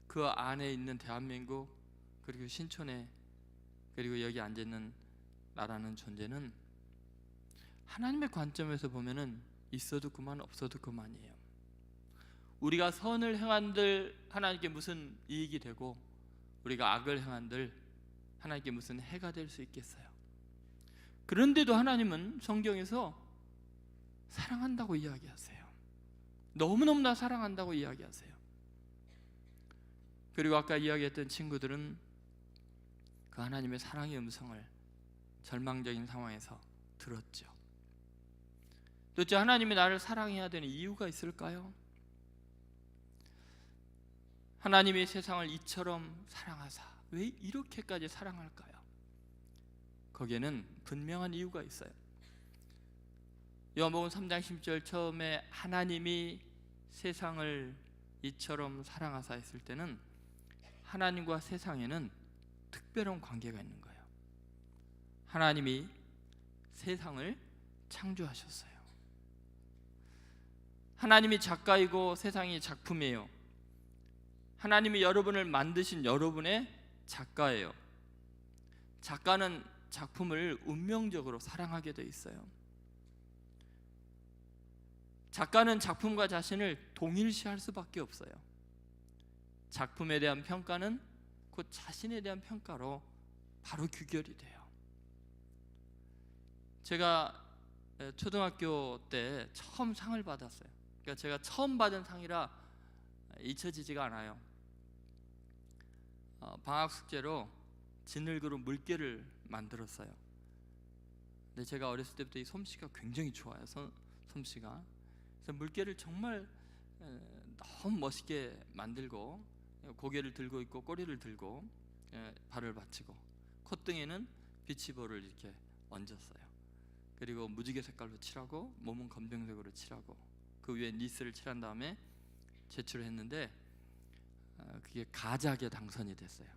그 안에 있는 대한민국, 그리고 신촌에, 그리고 여기 앉아있는 나라는 존재는 하나님의 관점에서 보면은 있어도 그만 없어도 그만이에요. 우리가 선을 행한들 하나님께 무슨 이익이 되고 우리가 악을 행한들 하나님께 무슨 해가 될 수 있겠어요? 그런데도 하나님은 성경에서 사랑한다고 이야기하세요. 너무너무나 사랑한다고 이야기하세요. 그리고 아까 이야기했던 친구들은 그 하나님의 사랑의 음성을 절망적인 상황에서 들었죠. 도대체 하나님이 나를 사랑해야 되는 이유가 있을까요? 하나님이 세상을 이처럼 사랑하사 왜 이렇게까지 사랑할까요? 거기에는 분명한 이유가 있어요. 요한복음 3장 10절 처음에 하나님이 세상을 이처럼 사랑하사 했을 때는 하나님과 세상에는 특별한 관계가 있는 거예요. 하나님이 세상을 창조하셨어요. 하나님이 작가이고 세상이 작품이에요. 하나님이 여러분을 만드신 여러분의 작가예요. 작가는 작품을 운명적으로 사랑하게 돼 있어요. 작가는 작품과 자신을 동일시할 수밖에 없어요. 작품에 대한 평가는 곧 자신에 대한 평가로 바로 규결이 돼요. 제가 초등학교 때 처음 상을 받았어요. 그러니까 제가 처음 받은 상이라 잊혀지지가 않아요. 방학 숙제로 진흙으로 물개를 만들었어요. 근데 제가 어렸을 때부터 이 솜씨가 굉장히 좋아요. 솜씨가. 그래서 물개를 정말 너무 멋있게 만들고, 고개를 들고 있고 꼬리를 들고 발을 받치고 콧등에는 비치볼을 이렇게 얹었어요. 그리고 무지개 색깔로 칠하고 몸은 검정색으로 칠하고 그 위에 니스를 칠한 다음에 제출을 했는데 그게 가작에 당선이 됐어요.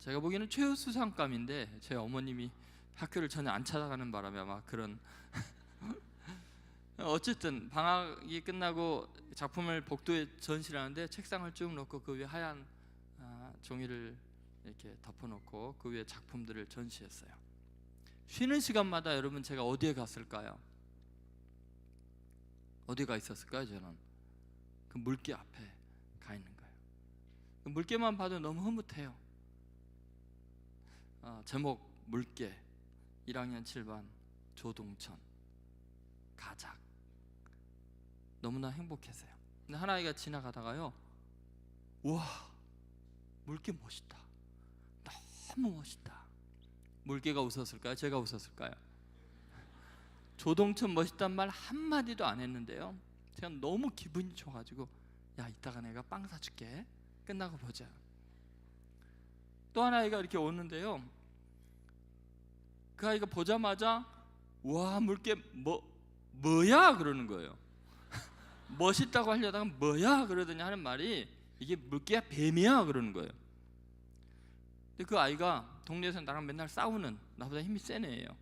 제가 보기에는 최우수상감인데 제 어머님이 학교를 전혀 안 찾아가는 바람에 아마 그런 어쨌든 방학이 끝나고 작품을 복도에 전시를 하는데 책상을 쭉 놓고 그 위에 하얀 종이를 이렇게 덮어놓고 그 위에 작품들을 전시했어요. 쉬는 시간마다 여러분 제가 어디에 갔을까요? 어디가 있었을까요? 저는 그 물개 앞에 가 있는 거예요. 그 물개만 봐도 너무 흐뭇해요. 제목 물개, 1학년 7반 조동천, 가작. 너무나 행복했어요. 근데 한 아이가 지나가다가요, 우와, 물개 멋있다, 너무 멋있다. 물개가 웃었을까요? 제가 웃었을까요? 조동천 멋있단 말 한마디도 안 했는데요, 제가 너무 기분이 좋아가지고 야, 이따가 내가 빵 사줄게, 끝나고 보자. 또 한 아이가 이렇게 오는데요, 그 아이가 보자마자 와, 물개 뭐야 그러는 거예요. 멋있다고 하려다가 뭐야 그러더니 하는 말이 이게 물개야 뱀이야 그러는 거예요. 근데 그 아이가 동네에서 나랑 맨날 싸우는, 나보다 힘이 센 애예요.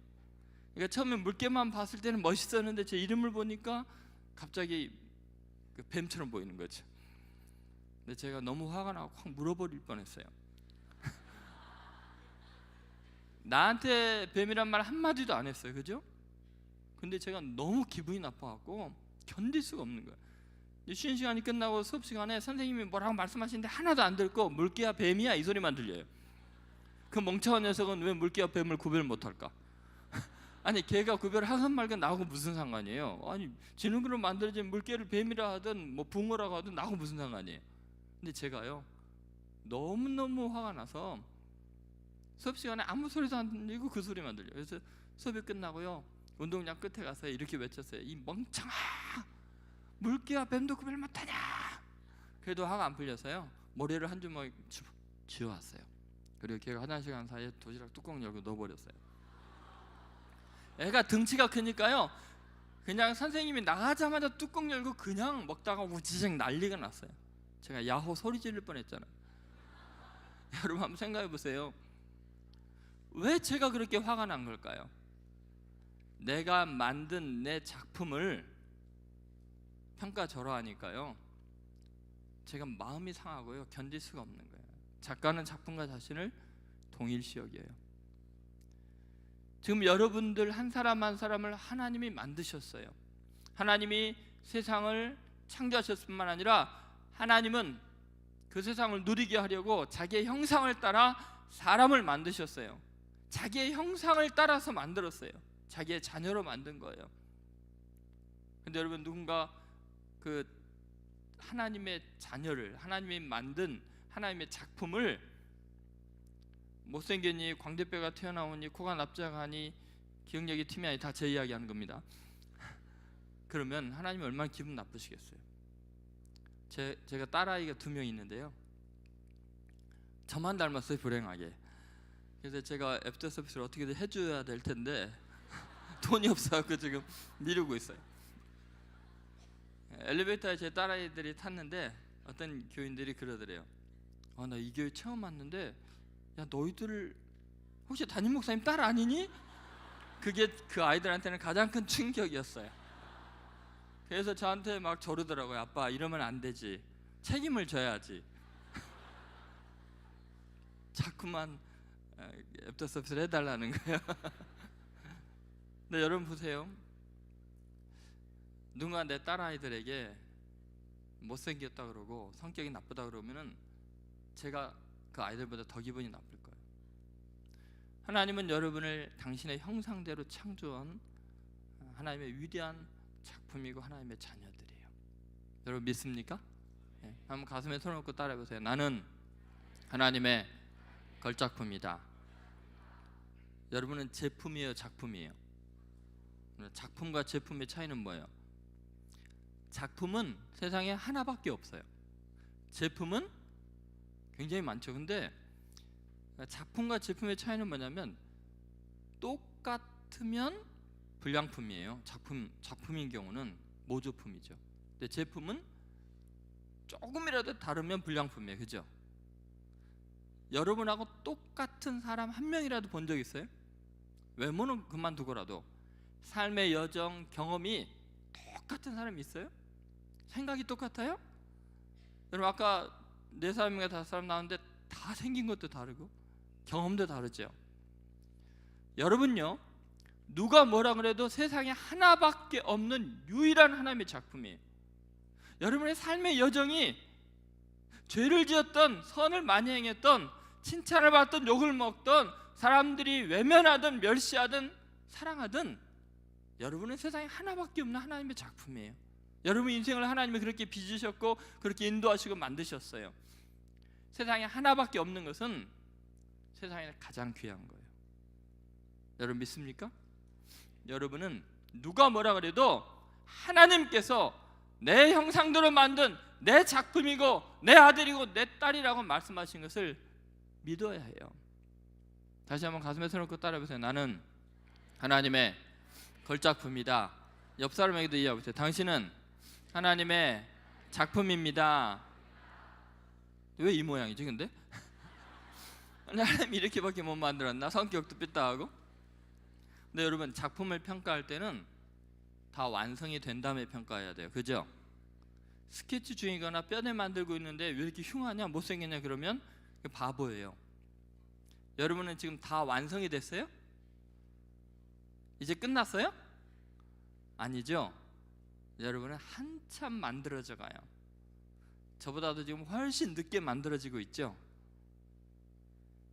그러니까 처음에 물개만 봤을 때는 멋있었는데 제 이름을 보니까 갑자기 그 뱀처럼 보이는 거죠. 근데 제가 너무 화가 나고 확 물어버릴 뻔했어요. 나한테 뱀이란 말 한마디도 안 했어요. 그죠? 근데 제가 너무 기분이 나빠갖고 견딜 수가 없는 거예요. 쉬는 시간이 끝나고 수업 시간에 선생님이 뭐라고 말씀하시는데 하나도 안 듣고 물개야 뱀이야 이 소리만 들려요. 그 멍청한 녀석은 왜 물개와 뱀을 구별 못할까? 아니 걔가 구별을 하건 말건 나하고 무슨 상관이에요? 아니 지능으로 만들어진 물개를 뱀이라 하든 뭐 붕어라고 하든 나하고 무슨 상관이에요? 근데 제가요 너무너무 화가 나서 수업 시간에 아무 소리도 안 들리고 그 소리만 들려요. 그래서 수업이 끝나고요 운동장 끝에 가서 이렇게 외쳤어요. 이 멍청아, 물개와 뱀도 구별 못하냐? 그래도 화가 안 풀려서요 모래를 한 주먹 쥐어왔어요. 그리고 걔가 화장실 간 사이에 도시락 뚜껑 열고 넣어버렸어요. 애가 등치가 크니까요 그냥 선생님이 나가자마자 뚜껑 열고 그냥 먹다가 우지직 난리가 났어요. 제가 야호 소리 지를 뻔했잖아요. 여러분 한번 생각해 보세요. 왜 제가 그렇게 화가 난 걸까요? 내가 만든 내 작품을 평가절하하니까요 제가 마음이 상하고요 견딜 수가 없는 거예요. 작가는 작품과 자신을 동일시 여겨요. 지금 여러분들 한 사람 한 사람을 하나님이 만드셨어요. 하나님이 세상을 창조하셨을 뿐만 아니라 하나님은 그 세상을 누리게 하려고 자기의 형상을 따라 사람을 만드셨어요. 자기의 형상을 따라서 만들었어요. 자기의 자녀로 만든 거예요. 근데 여러분 누군가 그 하나님의 자녀를, 하나님이 만든 하나님의 작품을 못생겼니, 광대뼈가 튀어나오니, 코가 납작하니, 기억력이 튀면이 다 제 이야기 하는 겁니다. 그러면 하나님이 얼마나 기분 나쁘시겠어요. 제가 딸아이가 2명 있는데요 저만 닮았어요, 불행하게. 그래서 제가 애프터 서비스를 어떻게든 해줘야 될 텐데 돈이 없어서 지금 미루고 있어요. 엘리베이터에 제 딸아이들이 탔는데 어떤 교인들이 그러더래요. 나 이 교회 처음 왔는데 야 너희들 혹시 담임 목사님 딸 아니니? 그게 그 아이들한테는 가장 큰 충격이었어요. 그래서 저한테 막 저르더라고요. 아빠 이러면 안 되지, 책임을 져야지. 자꾸만 애프터 서비스를 해달라는 거예요. 근데 여러분 보세요. 누군가 내 딸아이들에게 못생겼다 그러고 성격이 나쁘다 그러면은 제가 그 아이들보다 더 기분이 나쁠 거예요. 하나님은 여러분을 당신의 형상대로 창조한 하나님의 위대한 작품이고 하나님의 자녀들이에요. 여러분 믿습니까? 네. 한번 가슴에 손을 얹고 따라해 보세요. 나는 하나님의 걸작품이다. 여러분은 제품이에요, 작품이에요? 작품과 제품의 차이는 뭐예요? 작품은 세상에 하나밖에 없어요. 제품은 굉장히 많죠. 근데 작품과 제품의 차이는 뭐냐면 똑같으면 불량품이에요. 작품인 경우는 모조품이죠. 근데 제품은 조금이라도 다르면 불량품이에요. 그죠? 여러분하고 똑같은 사람 한 명이라도 본 적 있어요? 외모는 그만두고라도 삶의 여정, 경험이 똑같은 사람이 있어요? 생각이 똑같아요? 여러분 아까 4사람인가 5사람 나왔는데 다 생긴 것도 다르고 경험도 다르죠. 여러분요, 누가 뭐라 그래도 세상에 하나밖에 없는 유일한 하나님의 작품이에요. 여러분의 삶의 여정이 죄를 지었던, 선을 많이 행했던, 칭찬을 받던, 욕을 먹던, 사람들이 외면하든 멸시하든 사랑하든 여러분은 세상에 하나밖에 없는 하나님의 작품이에요. 여러분 인생을 하나님이 그렇게 빚으셨고 그렇게 인도하시고 만드셨어요. 세상에 하나밖에 없는 것은 세상에 가장 귀한 거예요. 여러분 믿습니까? 여러분은 누가 뭐라 그래도 하나님께서 내 형상대로 만든 내 작품이고 내 아들이고 내 딸이라고 말씀하신 것을 믿어야 해요. 다시 한번 가슴에 손을 얹고 따라해보세요. 나는 하나님의 걸작품이다. 옆 사람에게도 이해해보세요. 당신은 하나님의 작품입니다. 왜 이 모양이지 근데? 하나님이 이렇게밖에 못 만들었나? 성격도 삐딱하고. 근데 여러분 작품을 평가할 때는 다 완성이 된 다음에 평가해야 돼요. 그죠? 스케치 중이거나 뼈대 만들고 있는데 왜 이렇게 흉하냐 못생겼냐 그러면 바보예요. 여러분은 지금 다 완성이 됐어요? 이제 끝났어요? 아니죠? 여러분은 한참 만들어져 가요. 저보다도 지금 훨씬 늦게 만들어지고 있죠.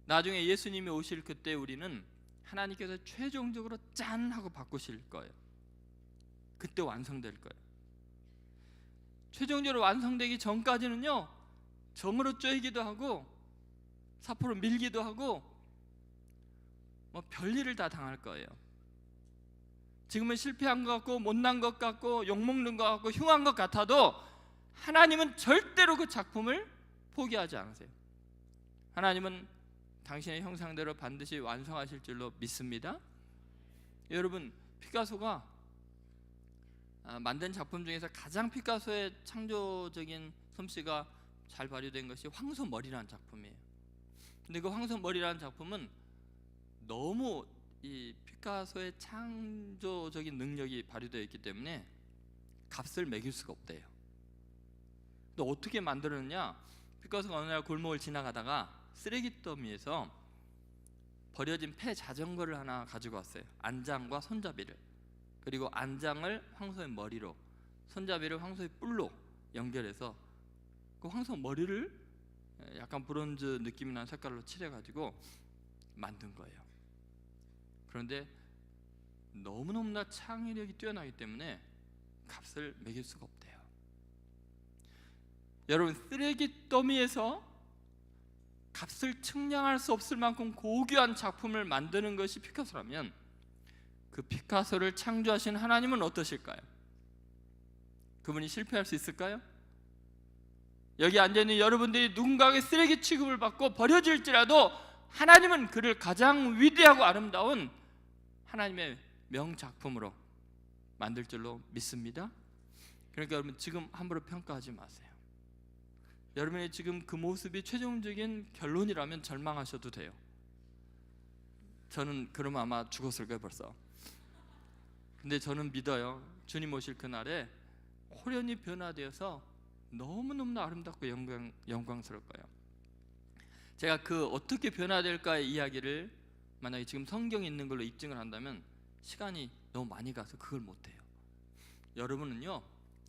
나중에 예수님이 오실 그때 우리는 하나님께서 최종적으로 짠 하고 바꾸실 거예요. 그때 완성될 거예요. 최종적으로 완성되기 전까지는요, 정으로 쪼이기도 하고 사포로 밀기도 하고 뭐 별일을 다 당할 거예요. 지금은 실패한 것 같고 못난 것 같고 욕먹는 것 같고 흉한 것 같아도 하나님은 절대로 그 작품을 포기하지 않으세요. 하나님은 당신의 형상대로 반드시 완성하실 줄로 믿습니다. 여러분 피카소가 만든 작품 중에서 가장 피카소의 창조적인 솜씨가 잘 발휘된 것이 황소머리라는 작품이에요. 근데 그 황소머리라는 작품은 너무 이 피카소의 창조적인 능력이 발휘되어 있기 때문에 값을 매길 수가 없대요. 근데 어떻게 만들었느냐? 피카소가 어느 날 골목을 지나가다가 쓰레기 더미에서 버려진 폐 자전거를 하나 가지고 왔어요. 안장과 손잡이를. 그리고 안장을 황소의 머리로, 손잡이를 황소의 뿔로 연결해서 그 황소 머리를 약간 브론즈 느낌이 나는 색깔로 칠해가지고 만든 거예요. 그런데 너무너무나 창의력이 뛰어나기 때문에 값을 매길 수가 없대요. 여러분 쓰레기 더미에서 값을 측량할 수 없을 만큼 고귀한 작품을 만드는 것이 피카소라면 그 피카소를 창조하신 하나님은 어떠실까요? 그분이 실패할 수 있을까요? 여기 앉아있는 여러분들이 누군가에게 쓰레기 취급을 받고 버려질지라도 하나님은 그를 가장 위대하고 아름다운 하나님의 명작품으로 만들 줄로 믿습니다. 그러니까 여러분 지금 함부로 평가하지 마세요. 여러분의 지금 그 모습이 최종적인 결론이라면 절망하셔도 돼요. 저는 그러면 아마 죽었을 거예요 벌써. 근데 저는 믿어요. 주님 오실 그날에 호련히 변화되어서 너무너무 아름답고 영광스러울 거예요. 제가 그 어떻게 변화될까의 이야기를 만약에 지금 성경에 있는 걸로 입증을 한다면 시간이 너무 많이 가서 그걸 못해요. 여러분은요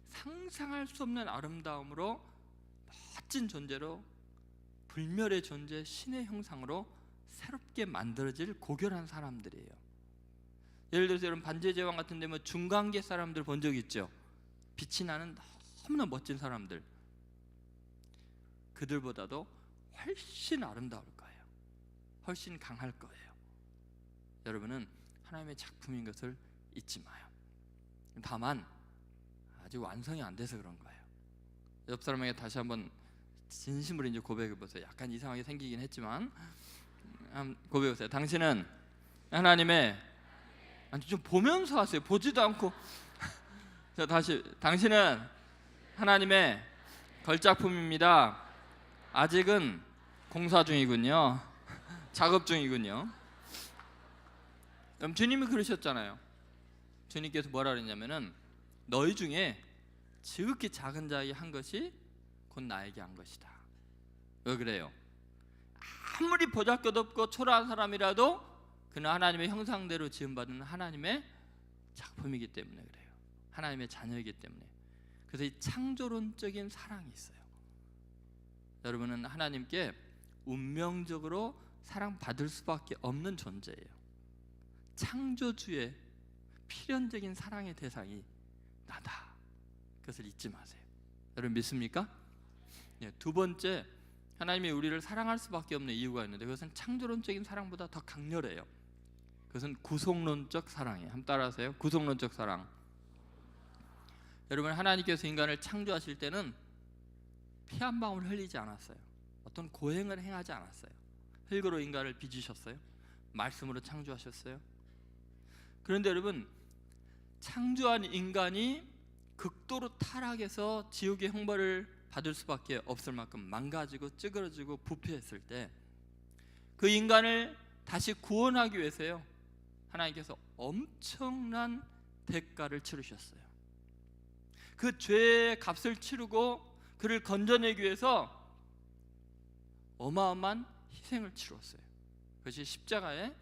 상상할 수 없는 아름다움으로 멋진 존재로 불멸의 존재 신의 형상으로 새롭게 만들어질 고결한 사람들이에요. 예를 들어서 여러분 반지의 제왕 같은 데 뭐 중간계 사람들 본 적 있죠? 빛이 나는 너무나 멋진 사람들, 그들보다도 훨씬 아름다울 거예요. 훨씬 강할 거예요. 여러분은 하나님의 작품인 것을 잊지 마요. 다만 아직 완성이 안 돼서 그런 거예요. 옆 사람에게 다시 한번 진심으로 이제 고백해 보세요. 약간 이상하게 생기긴 했지만 한번 고백해 보세요. 당신은 하나님의, 아니 좀 보면서 하세요. 보지도 않고. 자, 다시, 당신은 하나님의 걸작품입니다. 아직은 공사 중이군요. 작업 중이군요. 그럼 주님이 그러셨잖아요. 주님께서 뭐라 그랬냐면은 너희 중에 지극히 작은 자에게 한 것이 곧 나에게 한 것이다. 왜 그래요? 아무리 보잘것없고 초라한 사람이라도 그는 하나님의 형상대로 지음받은 하나님의 작품이기 때문에 그래요. 하나님의 자녀이기 때문에. 그래서 이 창조론적인 사랑이 있어요. 여러분은 하나님께 운명적으로 사랑받을 수밖에 없는 존재예요. 창조주의 필연적인 사랑의 대상이 나다. 그것을 잊지 마세요. 여러분 믿습니까? 두 번째, 하나님이 우리를 사랑할 수밖에 없는 이유가 있는데 그것은 창조론적인 사랑보다 더 강렬해요. 그것은 구속론적 사랑이에요. 한번 따라하세요. 구속론적 사랑. 여러분, 하나님께서 인간을 창조하실 때는 피 한 방울 흘리지 않았어요. 어떤 고행을 행하지 않았어요. 흙으로 인간을 빚으셨어요. 말씀으로 창조하셨어요. 그런데 여러분, 창조한 인간이 극도로 타락해서 지옥의 형벌을 받을 수밖에 없을 만큼 망가지고 찌그러지고 부패했을 때 그 인간을 다시 구원하기 위해서요, 하나님께서 엄청난 대가를 치르셨어요. 그 죄의 값을 치르고 그를 건져내기 위해서 어마어마한 희생을 치렀어요. 그것이 십자가에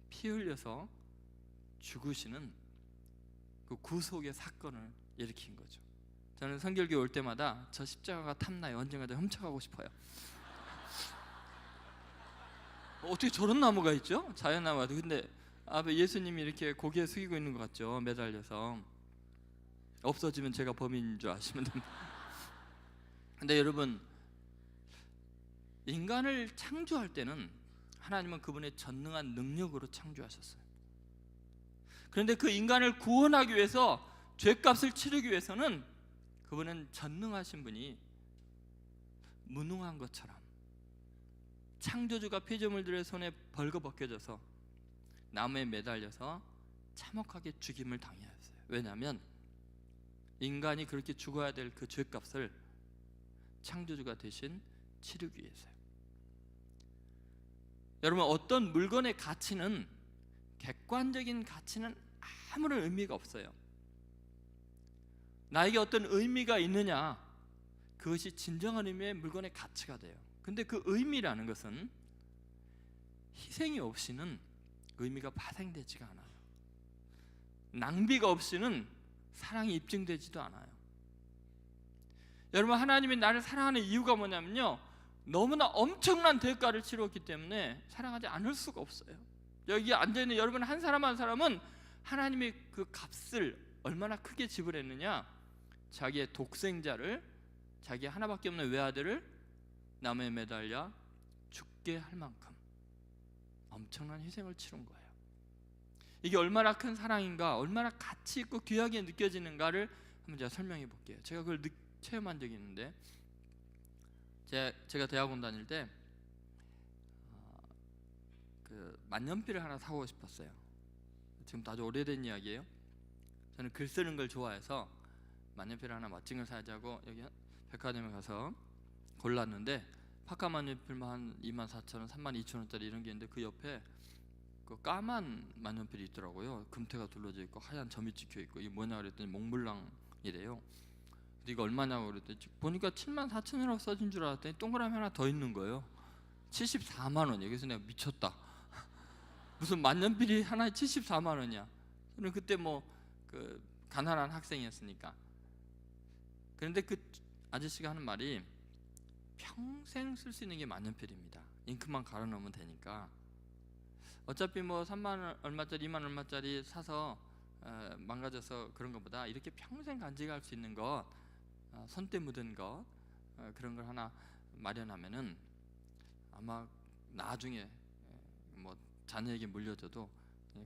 피 흘려서 죽으시는 그 구속의 사건을 일으킨 거죠. 저는 성결교회 올 때마다 저 십자가가 탐나요. 언젠가 훔쳐가고 싶어요. 어떻게 저런 나무가 있죠? 자연나무가. 근데 앞에 예수님이 이렇게 고개 숙이고 있는 것 같죠? 매달려서. 없어지면 제가 범인인 줄 아시면 됩니다. 근데 여러분, 인간을 창조할 때는 하나님은 그분의 전능한 능력으로 창조하셨어요. 그런데 그 인간을 구원하기 위해서, 죄값을 치르기 위해서는 그분은 전능하신 분이 무능한 것처럼 창조주가 피조물들의 손에 벌거벗겨져서 나무에 매달려서 참혹하게 죽임을 당하였어요. 왜냐하면 인간이 그렇게 죽어야 될 그 죄값을 창조주가 대신 치르기 위해서요. 여러분, 어떤 물건의 가치는, 객관적인 가치는 아무런 의미가 없어요. 나에게 어떤 의미가 있느냐, 그것이 진정한 의미의 물건의 가치가 돼요. 근데 그 의미라는 것은 희생이 없이는 의미가 발생되지가 않아요. 낭비가 없이는 사랑이 입증되지도 않아요. 여러분, 하나님이 나를 사랑하는 이유가 뭐냐면요, 너무나 엄청난 대가를 치렀기 때문에 사랑하지 않을 수가 없어요. 여기 앉아있는 여러분 한 사람 한 사람은 하나님이 그 값을 얼마나 크게 지불했느냐, 자기의 독생자를, 자기 하나밖에 없는 외아들을 나무에 매달려 죽게 할 만큼 엄청난 희생을 치른 거예요. 이게 얼마나 큰 사랑인가, 얼마나 가치 있고 귀하게 느껴지는가를 한번 제가 설명해 볼게요. 제가 그걸 체험한 적이 있는데, 제가 대학원 다닐 때 그 만년필을 하나 사고 싶었어요. 지금 아주 오래된 이야기예요. 저는 글 쓰는 걸 좋아해서 만년필 하나 멋진 걸 사자고 여기 백화점에 가서 골랐는데, 파카 만년필만 한 24,000원, 32,000원짜리 이런 게 있는데 그 옆에 그 까만 만년필이 있더라고요. 금태가 둘러져 있고 하얀 점이 찍혀 있고, 이게 뭐냐 그랬더니 몽블랑이래요. 이거 얼마냐고 그랬더니 보니까 74,000원이라고 써진 줄 알았더니 동그라미 하나 더 있는 거예요. 74만 원이에요. 그래서 내가 미쳤다. 무슨 만년필이 하나에 74만 원이야. 저는 그때 뭐 그 가난한 학생이었으니까. 그런데 그 아저씨가 하는 말이, 평생 쓸 수 있는 게 만년필입니다. 잉크만 갈아 넣으면 되니까. 어차피 뭐 3만 원 얼마짜리, 2만 얼마짜리 사서 망가져서 그런 것보다 이렇게 평생 간직할 수 있는 것, 손때 묻은 것, 그런 걸 하나 마련하면은 아마 나중에 뭐 자녀에게 물려줘도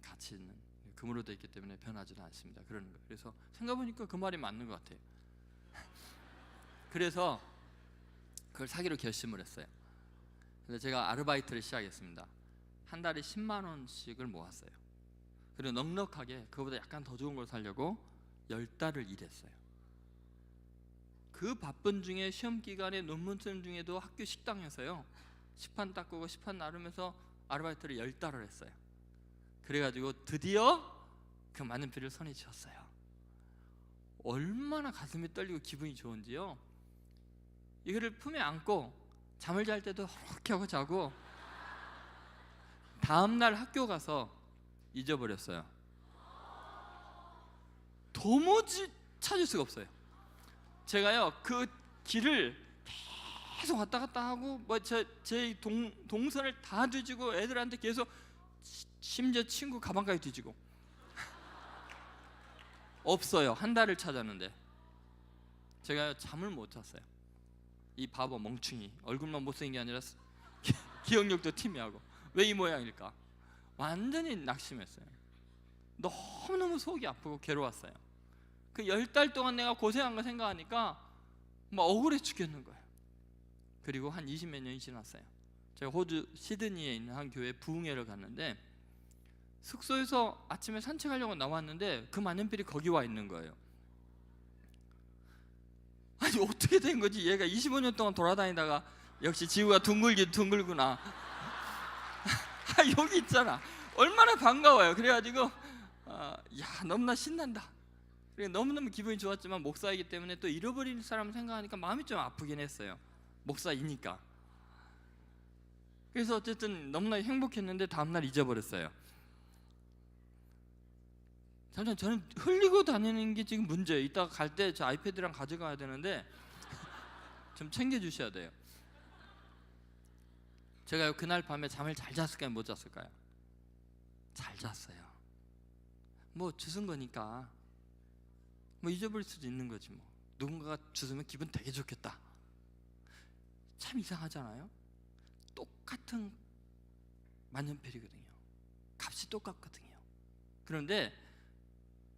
같이 있는 금으로 되어 있기 때문에 변하지도 않습니다. 그러는 거예요. 그래서 생각해보니까 그 말이 맞는 것 같아요. 그래서 그걸 사기로 결심을 했어요. 그래서 제가 아르바이트를 시작했습니다. 한 달에 10만 원씩을 모았어요. 그리고 넉넉하게 그거보다 약간 더 좋은 걸 사려고 10달을 일했어요. 그 바쁜 중에 시험 기간에 논문 쓰는 중에도 학교 식당에서요 시판 닦고 시판 나르면서 아르바이트를 10달을 했어요. 그래가지고 드디어 그 많은 비를 손에 쥐었어요. 얼마나 가슴이 떨리고 기분이 좋은지요. 이거를 품에 안고 잠을 잘 때도 이렇게 하고 자고 다음날 학교 가서 잊어버렸어요. 도무지 찾을 수가 없어요. 제가요 그 길을 계속 왔다 갔다 하고 뭐 제 동선을 다 뒤지고 애들한테 계속 심지어 친구 가방까지 뒤지고 없어요. 한 달을 찾았는데 제가 잠을 못 잤어요. 이 바보 멍충이 얼굴만 못생긴 게 아니라 기억력도 티미하고 왜 이 모양일까? 완전히 낙심했어요. 너무너무 속이 아프고 괴로웠어요. 그 10달 동안 내가 고생한 거 생각하니까 막 억울해 죽겠는 거예요. 그리고 한 20몇 년이 지났어요. 제가 호주 시드니에 있는 한 교회 부흥회를 갔는데 숙소에서 아침에 산책하려고 나왔는데 그 만년필이 거기 와 있는 거예요. 아니 어떻게 된 거지? 얘가 25년 동안 돌아다니다가 역시 지구가 둥글긴 둥글구나. 여기 있잖아. 얼마나 반가워요. 그래가지고 야 너무나 신난다. 그리고 너무너무 기분이 좋았지만 목사이기 때문에 또 잃어버린 사람 생각하니까 마음이 좀 아프긴 했어요. 목사이니까. 그래서 어쨌든 너무나 행복했는데 다음날 잊어버렸어요. 잠깐 저는 흘리고 다니는 게 지금 문제예요. 이따가 갈 때 저 아이패드랑 가져가야 되는데 좀 챙겨주셔야 돼요. 제가 그날 밤에 잠을 잘 잤을까요? 못 잤을까요? 잘 잤어요. 뭐 주운 거니까 뭐 잊어버릴 수도 있는 거지 뭐. 누군가가 주우면 기분 되게 좋겠다. 참 이상하잖아요. 똑같은 만년필이거든요. 값이 똑같거든요. 그런데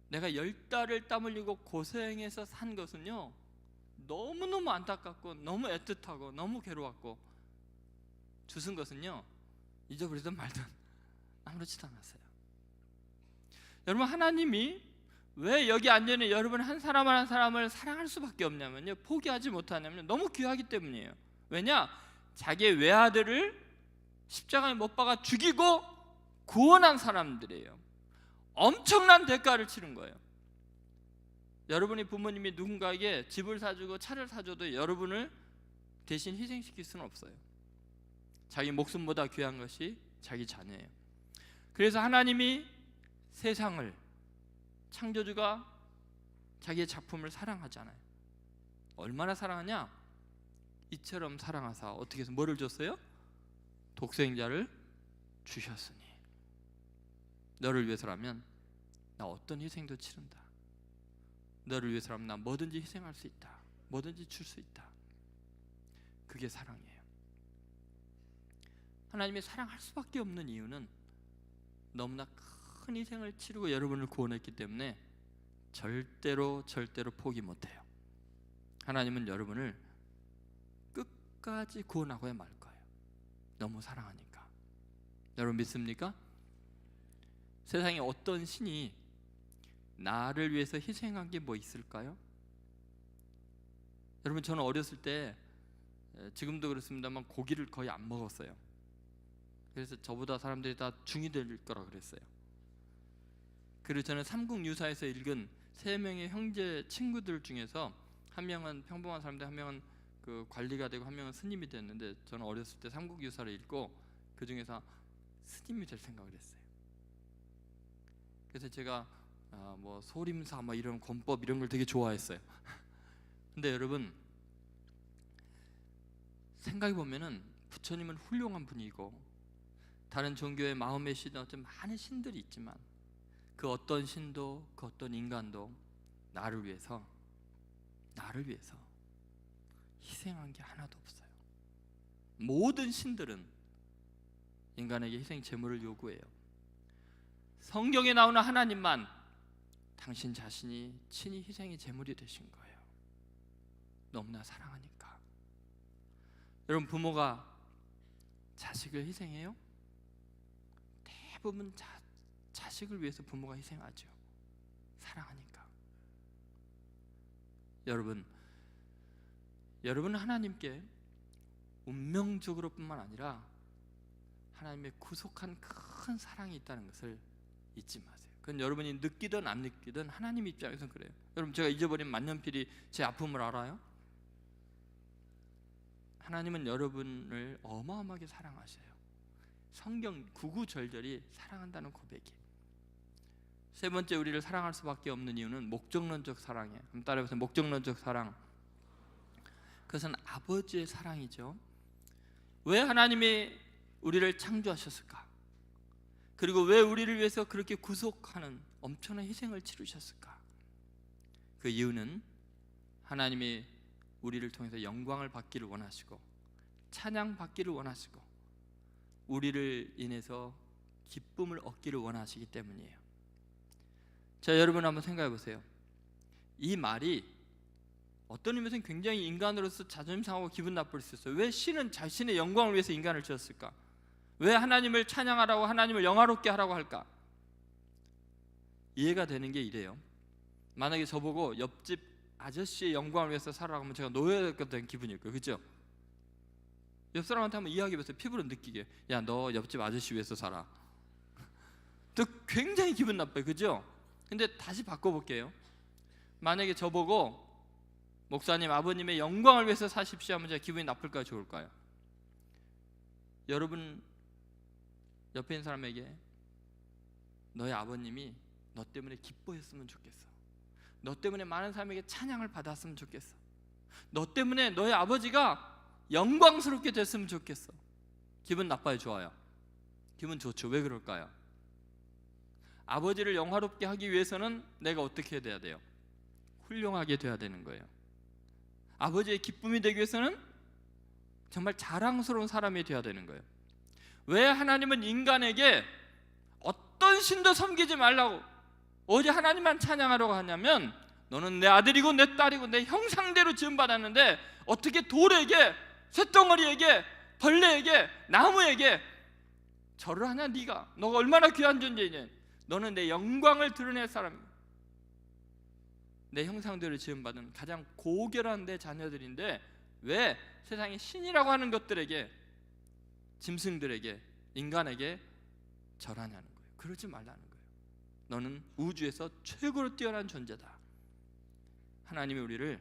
내가 10달을 땀 흘리고 고생해서 산 것은요 너무너무 안타깝고 너무 애틋하고 너무 괴로웠고 주운 것은요 잊어버리든 말든 아무렇지도 않았어요. 여러분 하나님이 왜 여기 앉아있는 여러분 한 사람 한 사람을 사랑할 수밖에 없냐면요 포기하지 못하냐면 너무 귀하기 때문이에요. 왜냐? 자기의 외아들을 십자가에 못 박아 죽이고 구원한 사람들이에요. 엄청난 대가를 치른 거예요. 여러분의 부모님이 누군가에게 집을 사주고 차를 사줘도 여러분을 대신 희생시킬 수는 없어요. 자기 목숨보다 귀한 것이 자기 자녀예요. 그래서 하나님이 세상을 창조주가 자기의 작품을 사랑하잖아요. 얼마나 사랑하냐? 이처럼 사랑하사 어떻게 해서 뭐를 줬어요? 독생자를 주셨으니 너를 위해서라면 나 어떤 희생도 치른다. 너를 위해서라면 나 뭐든지 희생할 수 있다. 뭐든지 줄 수 있다. 그게 사랑이에요. 하나님이 사랑할 수밖에 없는 이유는 너무나 큰 희생을 치르고 여러분을 구원했기 때문에 절대로 포기 못해요. 하나님은 여러분을 끝까지 구원하고야 말 거예요. 너무 사랑하니까. 여러분 믿습니까? 세상에 어떤 신이 나를 위해서 희생한 게 뭐 있을까요? 여러분 저는 어렸을 때 지금도 그렇습니다만 고기를 거의 안 먹었어요. 그래서 저보다 사람들이 다 중이 될 거라 그랬어요. 그리고 저는 삼국유사에서 읽은 3명의 형제 친구들 중에서 한 명은 평범한 사람인데 한 명은 그 관리가 되고 한 명은 스님이 됐는데 저는 어렸을 때 삼국유사를 읽고 그 중에서 스님이 될 생각을 했어요. 그래서 제가 뭐 소림사 뭐 이런 권법 이런 걸 되게 좋아했어요. 근데 여러분 생각해 보면은 부처님은 훌륭한 분이고 다른 종교의 마음의 신은 어떤 많은 신들이 있지만 그 어떤 신도 그 어떤 인간도 나를 위해서 희생한 게 하나도 없어요. 모든 신들은 인간에게 희생 제물을 요구해요. 성경에 나오는 하나님만 당신 자신이 친히 희생의 제물이 되신 거예요. 너무나 사랑하니까. 여러분, 부모가 자식을 희생해요? 대부분 자식을 위해서 부모가 희생하죠. 사랑하니까. 여러분은 하나님께 운명적으로뿐만 아니라 하나님의 구속한 큰 사랑이 있다는 것을 잊지 마세요. 그건 여러분이 느끼든 안 느끼든 하나님 입장에서는 그래요. 여러분, 제가 잊어버린 만년필이 제 아픔을 알아요? 하나님은 여러분을 어마어마하게 사랑하셔요. 성경 구구절절히 사랑한다는 고백이에요. 세 번째, 우리를 사랑할 수밖에 없는 이유는 목적론적 사랑이에요. 한번 따라해보세요. 목적론적 사랑. 그것은 아버지의 사랑이죠. 왜 하나님이 우리를 창조하셨을까? 그리고 왜 우리를 위해서 그렇게 구속하는 엄청난 희생을 치르셨을까? 그 이유는 하나님이 우리를 통해서 영광을 받기를 원하시고 찬양 받기를 원하시고 우리를 인해서 기쁨을 얻기를 원하시기 때문이에요. 자, 여러분 한번 생각해 보세요. 이 말이 어떤 의미에서는 굉장히 인간으로서 자존심 상하고 기분 나쁠 수 있어요. 왜 신은 자신의 영광을 위해서 인간을 지었을까? 왜 하나님을 찬양하라고, 하나님을 영화롭게 하라고 할까? 이해가 되는 게 이래요. 만약에 저보고 옆집 아저씨의 영광을 위해서 살아라고 하면 제가 노예가 된 기분일 거예요. 그렇죠? 옆 사람한테 한번 이야기해보세요. 피부로 느끼게. 야, 너 옆집 아저씨 위해서 살아. 또 굉장히 기분 나빠요. 그죠? 근데 다시 바꿔볼게요. 만약에 저보고 목사님, 아버님의 영광을 위해서 사십시오 하면 제가 기분이 나쁠까요? 좋을까요? 여러분 옆에 있는 사람에게 너의 아버님이 너 때문에 기뻐했으면 좋겠어. 너 때문에 많은 사람에게 찬양을 받았으면 좋겠어. 너 때문에 너의 아버지가 영광스럽게 됐으면 좋겠어. 기분 나빠요? 좋아요? 기분 좋죠. 왜 그럴까요? 아버지를 영화롭게 하기 위해서는 내가 어떻게 돼야 돼요? 훌륭하게 돼야 되는 거예요. 아버지의 기쁨이 되기 위해서는 정말 자랑스러운 사람이 되어야 되는 거예요. 왜 하나님은 인간에게 어떤 신도 섬기지 말라고 오직 하나님만 찬양하라고 하냐면, 너는 내 아들이고 내 딸이고 내 형상대로 지음받았는데 어떻게 돌에게, 쇳덩어리에게, 벌레에게, 나무에게 절을 하냐? 너가 얼마나 귀한 존재이냐? 너는 내 영광을 드러낼 사람이야. 내 형상대로 지음받은 가장 고결한 내 자녀들인데 왜 세상의 신이라고 하는 것들에게, 짐승들에게, 인간에게 절하냐는 거예요. 그러지 말라는 거예요. 너는 우주에서 최고로 뛰어난 존재다. 하나님이 우리를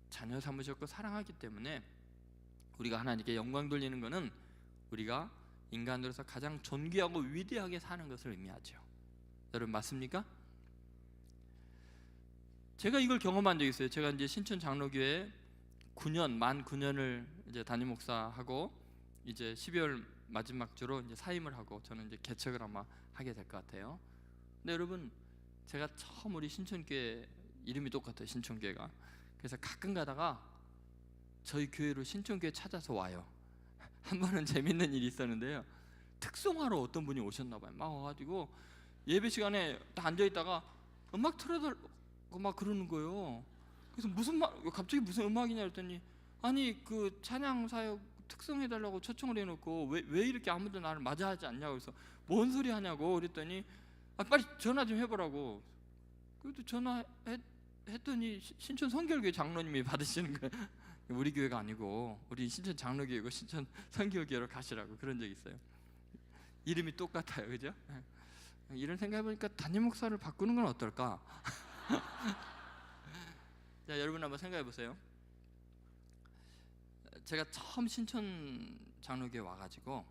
자녀 삼으셨고 사랑하기 때문에 우리가 하나님께 영광 돌리는 것은 우리가 인간으로서 가장 존귀하고 위대하게 사는 것을 의미하죠. 여러분 맞습니까? 제가 이걸 경험한 적이 있어요. 제가 이제 신촌 장로교회 만 9년을 이제 담임 목사하고 이제 12월 마지막 주로 이제 사임을 하고 저는 이제 개척을 아마 하게 될 것 같아요. 근데 여러분, 제가 처음 우리 신촌교회 이름이 똑같아요. 신촌교회가. 그래서 가끔 가다가 저희 교회로 신촌교회 찾아서 와요. 한 번은 재밌는 일이 있었는데요. 특송하러 어떤 분이 오셨나 봐요. 막 와가지고 예배 시간에 딱 앉아 있다가 음악 틀어달라고 막 그러는 거예요. 그래서 갑자기 무슨 음악이냐 그랬더니, 아니 그 찬양 사역 특성해달라고 초청을 해놓고 왜 이렇게 아무도 나를 맞이하지 않냐고. 그래서 뭔 소리 하냐고 그랬더니, 빨리 전화 좀 해보라고. 그래도 전화했더니 신촌 성결교회 장로님이 받으시는 거예요. 우리 교회가 아니고 우리 신촌 장로교회고 신촌 성결교회로 가시라고 그런 적이 있어요. 이름이 똑같아요. 그죠? 이런 생각해보니까 담임 목사를 바꾸는 건 어떨까? 자, 여러분 한번 생각해보세요. 제가 처음 신촌 장로교회 와가지고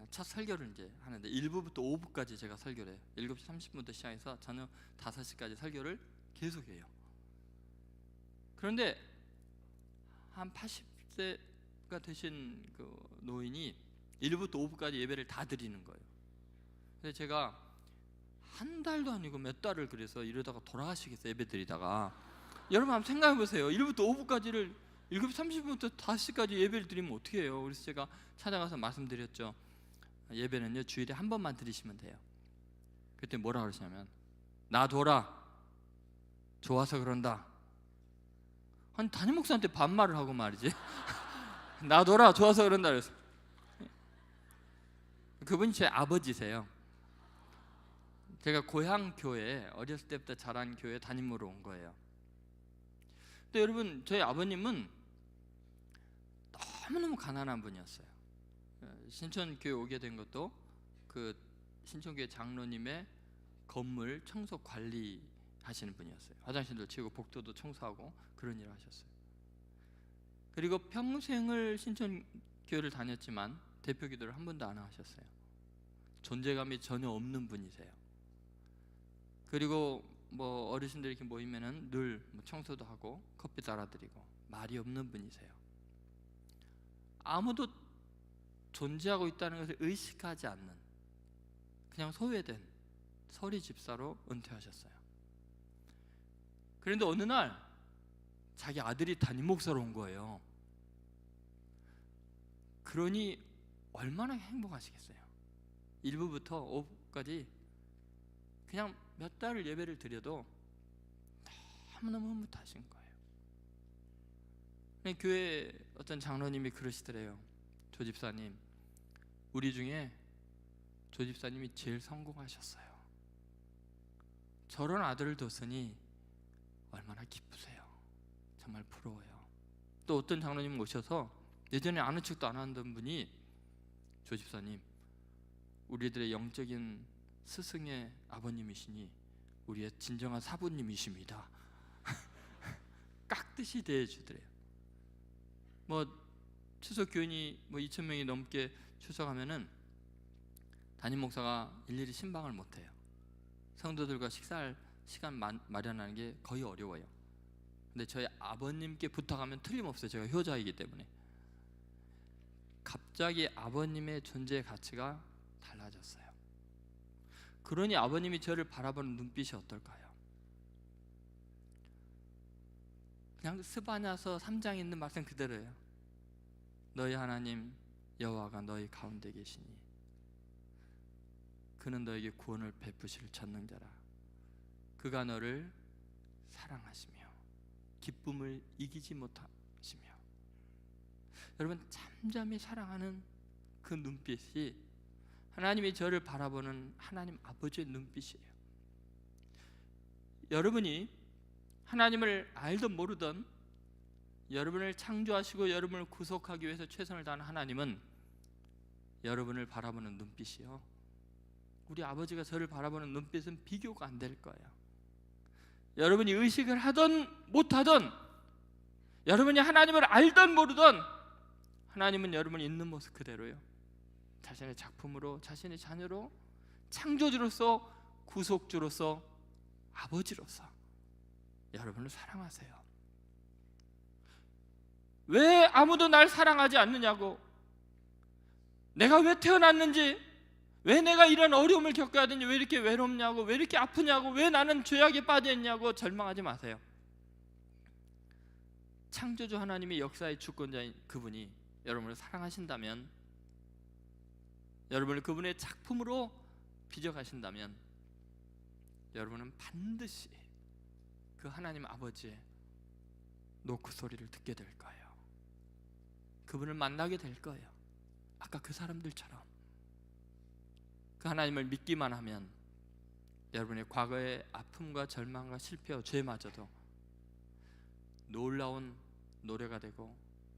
첫 설교를 이제 하는데 1부부터 5부까지 제가 설교를 해요. 7시 30분부터 시작해서 저녁 5시까지 설교를 계속해요. 그런데 한 80세가 되신 그 노인이 1부부터 5부까지 예배를 다 드리는 거예요. 근데 제가 한 달도 아니고 몇 달을 그래서 이러다가 돌아가시겠어요. 예배 드리다가. 여러분 한번 생각해 보세요. 1부부터 5부까지를 7시 30분부터 5시까지 예배를 드리면 어떻게 해요? 그래서 제가 찾아가서 말씀드렸죠. 예배는요 주일에 한 번만 드리시면 돼요. 그때 뭐라 그러시냐면 나 둬라 좋아서 그런다. 아니 담임 목사한테 반말을 하고 말이지 나 둬라 좋아서 그런다 그래서 그분이 제 아버지세요. 제가 고향 교회 어렸을 때부터 자란 교회 담임으로 온 거예요. 근데 여러분 저희 아버님은 너무너무 가난한 분이었어요. 신천교회 오게 된 것도 그 신천교회 장로님의 건물 청소 관리하시는 분이었어요. 화장실도 치우고 복도도 청소하고 그런 일을 하셨어요. 그리고 평생을 신천교회를 다녔지만 대표 기도를 한 번도 안 하셨어요. 존재감이 전혀 없는 분이세요. 그리고 뭐 어르신들 이렇게 모이면은 늘 청소도 하고 커피 따라드리고 말이 없는 분이세요. 아무도 존재하고 있다는 것을 의식하지 않는 그냥 소외된 서리 집사로 은퇴하셨어요. 그런데 어느 날 자기 아들이 담임 목사로 온 거예요. 그러니 얼마나 행복하시겠어요. 1부부터 5부까지 그냥 몇 달을 예배를 드려도 너무너무 흐뭇하신 거예요. 교회 어떤 장로님이 그러시더래요. 조 집사님, 우리 중에 조 집사님이 제일 성공하셨어요. 저런 아들을 뒀으니 얼마나 기쁘세요. 정말 부러워요. 또 어떤 장로님 오셔서 예전에 아는 척도 안 하던 분이 조 집사님, 우리들의 영적인 스승의 아버님이시니 우리의 진정한 사부님이십니다. 깍듯이 대해주더래요. 뭐 추석 교인이 뭐 2,000명이 넘게 추석하면은 담임 목사가 일일이 신방을 못해요. 성도들과 식사할 시간 마련하는 게 거의 어려워요. 근데 저희 아버님께 부탁하면 틀림없어요. 제가 효자이기 때문에. 갑자기 아버님의 존재의 가치가 달라졌어요. 그러니 아버님이 저를 바라보는 눈빛이 어떨까요? 그냥 스바냐서 3장에 있는 말씀 그대로예요. 너희 하나님 여호와가 너희 가운데 계시니 그는 너에게 구원을 베푸실 전능자라. 그가 너를 사랑하시며 기쁨을 이기지 못하시며. 여러분 잠잠히 사랑하는 그 눈빛이 하나님이 저를 바라보는 하나님 아버지의 눈빛이에요. 여러분이 하나님을 알든 모르든 여러분을 창조하시고 여러분을 구속하기 위해서 최선을 다하는 하나님은 여러분을 바라보는 눈빛이요, 우리 아버지가 저를 바라보는 눈빛은 비교가 안 될 거예요. 여러분이 의식을 하든 못하든, 여러분이 하나님을 알든 모르든 하나님은 여러분이 있는 모습 그대로요, 자신의 작품으로, 자신의 자녀로, 창조주로서, 구속주로서, 아버지로서 여러분을 사랑하세요. 왜 아무도 날 사랑하지 않느냐고, 내가 왜 태어났는지, 왜 내가 이런 어려움을 겪어야 되는지, 왜 이렇게 외롭냐고, 왜 이렇게 아프냐고, 왜 나는 죄악에 빠져있냐고 절망하지 마세요. 창조주 하나님이 역사의 주권자인 그분이 여러분을 사랑하신다면, 여러분을 그분의 작품으로 빚어가신다면 여러분은 반드시 그 하나님 아버지의 노크 소리를 듣게 될 거예요. 그분을 만나게 될 거예요. 아까 그 사람들처럼 그 하나님을 믿기만 하면 여러분의 과거의 아픔과 절망과 실패와 죄마저도 놀라운 노래가 되고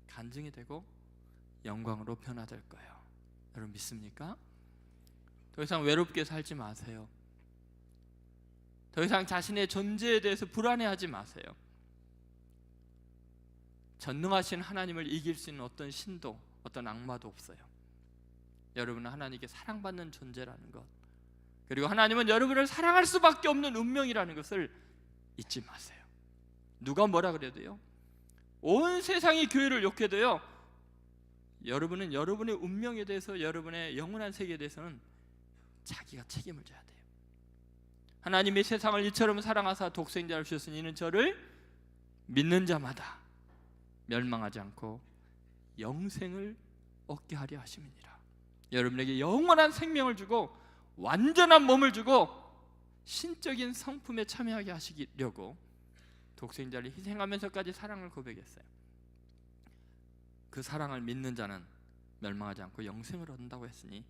간증이 되고 영광으로 변화될 거예요. 여러분 믿습니까? 더 이상 외롭게 살지 마세요. 더 이상 자신의 존재에 대해서 불안해하지 마세요. 전능하신 하나님을 이길 수 있는 어떤 신도, 어떤 악마도 없어요. 여러분은 하나님께 사랑받는 존재라는 것, 그리고 하나님은 여러분을 사랑할 수밖에 없는 운명이라는 것을 잊지 마세요. 누가 뭐라 그래도요, 온 세상이 교회를 욕해도요, 여러분은 여러분의 운명에 대해서, 여러분의 영원한 세계에 대해서는 자기가 책임을 져야 돼요. 하나님이 세상을 이처럼 사랑하사 독생자를 주셨으니 이는 저를 믿는 자마다 멸망하지 않고 영생을 얻게 하려 하심이니라. 여러분에게 영원한 생명을 주고 완전한 몸을 주고 신적인 성품에 참여하게 하시려고 독생자를 희생하면서까지 사랑을 고백했어요. 그 사랑을 믿는 자는 멸망하지 않고 영생을 얻는다고 했으니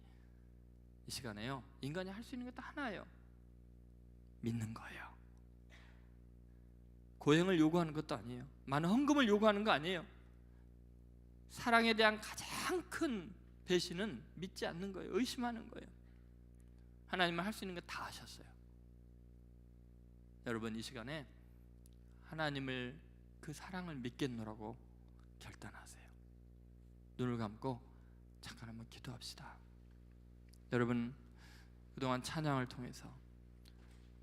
이 시간에요, 인간이 할 수 있는 것도 하나예요. 믿는 거예요. 고행을 요구하는 것도 아니에요. 많은 헌금을 요구하는 거 아니에요. 사랑에 대한 가장 큰 배신은 믿지 않는 거예요. 의심하는 거예요. 하나님은 할 수 있는 거 다 하셨어요. 여러분, 이 시간에 하나님을, 그 사랑을 믿겠노라고 결단하세요. 눈을 감고 잠깐 한번 기도합시다. 여러분, 그동안 찬양을 통해서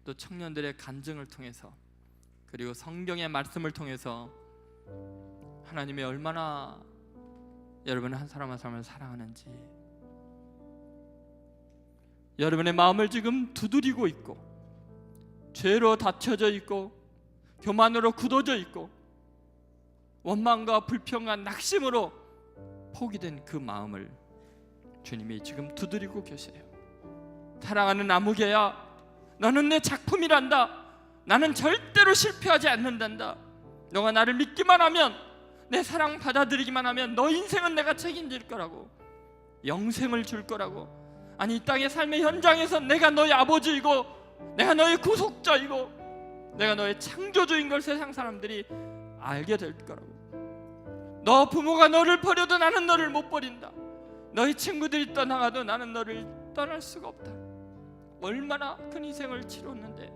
또 청년들의 간증을 통해서 그리고 성경의 말씀을 통해서 하나님이 얼마나 여러분의 한 사람 한 사람을 사랑하는지, 여러분의 마음을 지금 두드리고 있고 죄로 닫혀져 있고 교만으로 굳어져 있고 원망과 불평과 낙심으로 포기된 그 마음을 주님이 지금 두드리고 계세요. 사랑하는 아무개야, 너는 내 작품이란다. 나는 절대로 실패하지 않는단다. 너가 나를 믿기만 하면, 내 사랑 받아들이기만 하면 너 인생은 내가 책임질 거라고, 영생을 줄 거라고. 아니, 이 땅의 삶의 현장에서 내가 너의 아버지이고 내가 너의 구속자이고 내가 너의 창조주인 걸 세상 사람들이 알게 될 거라고. 너 부모가 너를 버려도 나는 너를 못 버린다. 너희 친구들이 떠나가도 나는 너를 떠날 수가 없다. 얼마나 큰 희생을 치렀는데,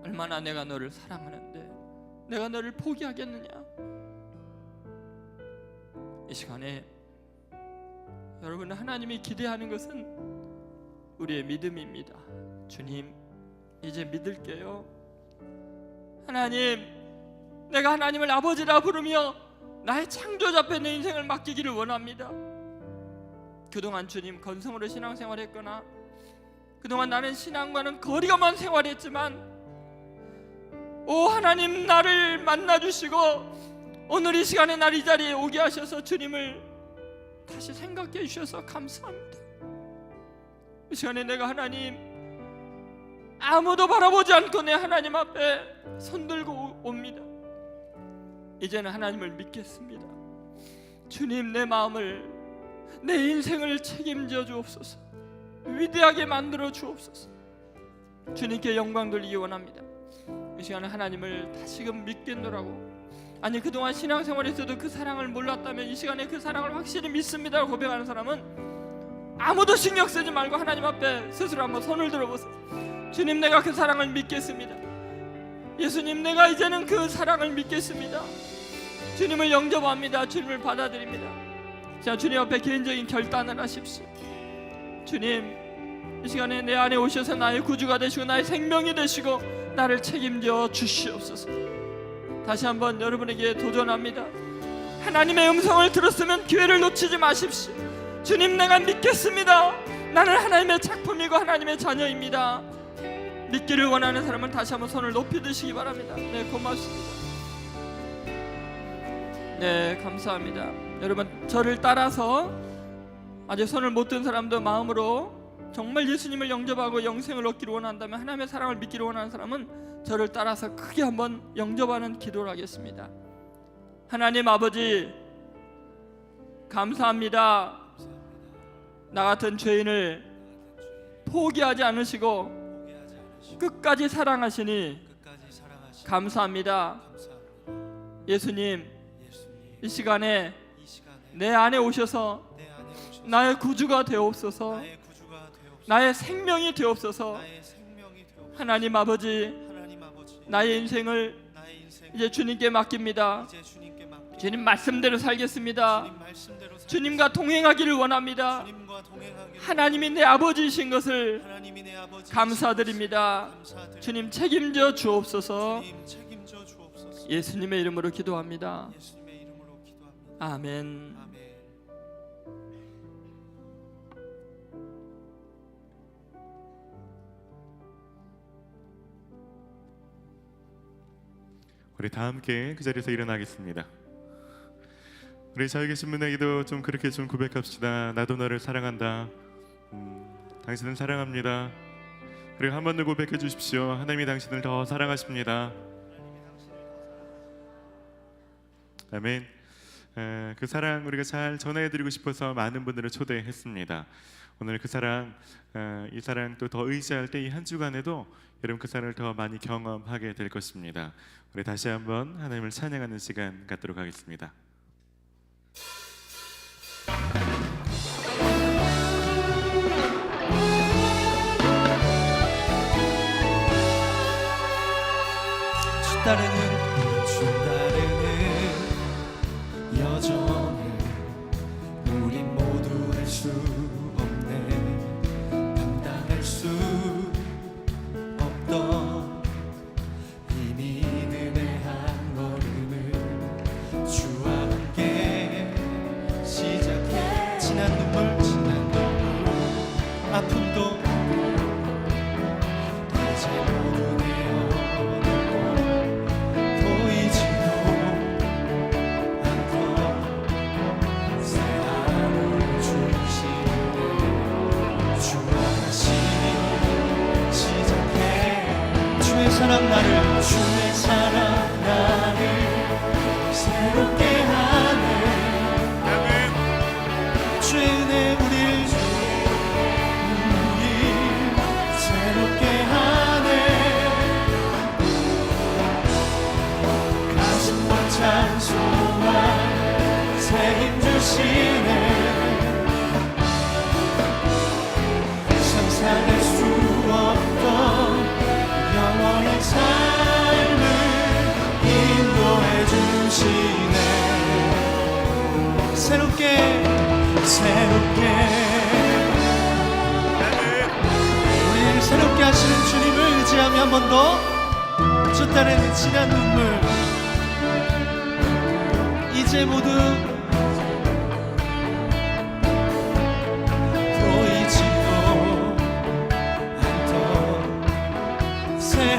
얼마나 내가 너를 사랑하는데 내가 너를 포기하겠느냐. 이 시간에 여러분, 하나님이 기대하는 것은 우리의 믿음입니다. 주님, 이제 믿을게요. 하나님, 내가 하나님을 아버지라 부르며 나의 창조자 앞에 내 인생을 맡기기를 원합니다. 그동안 주님, 건성으로 신앙생활했거나 그동안 나는 신앙과는 거리가 먼 생활했지만, 오 하나님, 나를 만나주시고 오늘 이 시간에 날 이 자리에 오게 하셔서 주님을 다시 생각해 주셔서 감사합니다. 이 시간에 내가 하나님, 아무도 바라보지 않고 내 하나님 앞에 손들고 옵니다. 이제는 하나님을 믿겠습니다. 주님, 내 마음을, 내 인생을 책임져 주옵소서. 위대하게 만들어 주옵소서. 주님께 영광 돌리기 원합니다. 이 시간에 하나님을 다시금 믿겠노라고. 아니, 그동안 신앙생활에서도 그 사랑을 몰랐다면 이 시간에 그 사랑을 확실히 믿습니다 고백하는 사람은 아무도 신경 쓰지 말고 하나님 앞에 스스로 한번 손을 들어보세요. 주님, 내가 그 사랑을 믿겠습니다. 예수님, 내가 이제는 그 사랑을 믿겠습니다. 주님을 영접합니다. 주님을 받아들입니다. 자, 주님 앞에 개인적인 결단을 하십시오. 주님, 이 시간에 내 안에 오셔서 나의 구주가 되시고 나의 생명이 되시고 나를 책임져 주시옵소서. 다시 한번 여러분에게 도전합니다. 하나님의 음성을 들었으면 기회를 놓치지 마십시오. 주님, 내가 믿겠습니다. 나는 하나님의 작품이고 하나님의 자녀입니다. 믿기를 원하는 사람은 다시 한번 손을 높이 드시기 바랍니다. 네, 고맙습니다. 네, 감사합니다. 여러분, 저를 따라서 아직 손을 못 든 사람도 마음으로 정말 예수님을 영접하고 영생을 얻기를 원한다면, 하나님의 사랑을 믿기를 원하는 사람은 저를 따라서 크게 한번 영접하는 기도를 하겠습니다. 하나님 아버지, 감사합니다. 나 같은 죄인을 포기하지 않으시고 끝까지 사랑하시니 감사합니다. 예수님, 이 시간에 내 안에 오셔서 나의 구주가 되옵소서. 나의 생명이 되옵소서. 하나님 아버지, 나의 인생을 이제 주님께 맡깁니다. 주님 말씀대로 살겠습니다. 주님과 동행하기를 원합니다. 하나님이 내 아버지이신 것을 감사드립니다. 주님, 책임져 주옵소서. 예수님의 이름으로 기도합니다. 아멘. 우리 다 함께 그 자리에서 일어나겠습니다. 우리 자유 계신 분에게도 좀 그렇게 좀 고백합시다. 나도 너를 사랑한다. 당신은 사랑합니다. 그리고 한 번 더 고백해 주십시오. 하나님이 당신을 더 사랑하십니다. 아멘. 그 사랑 우리가 잘 전해드리고 싶어서 많은 분들을 초대했습니다. 오늘 그 사랑, 이 사랑 또 더 의지할 때 이 한 주간에도 여러분 그 사랑을 더 많이 경험하게 될 것입니다. 우리 다시 한번 하나님을 찬양하는 시간 갖도록 하겠습니다. 주 따르는 여정을 우리 모두 할 수 없네. 감당할 수 없던 이 믿음의 한 걸음을 주와 함께 시작해. 지난 눈물 아픔도 이제 모두 사랑 나를 주의 사랑 나를 새롭게 하네. 주의 은혜 우릴 새롭게 하네. 가슴과 찬송한 새 힘 주시네. 상상할 수 없던 영원한 삶을 인도해 주시네. 새롭게 우리를 새롭게 하시는 주님을 의지하며 한 번 더 주 따르는 진한 눈물 이제 모두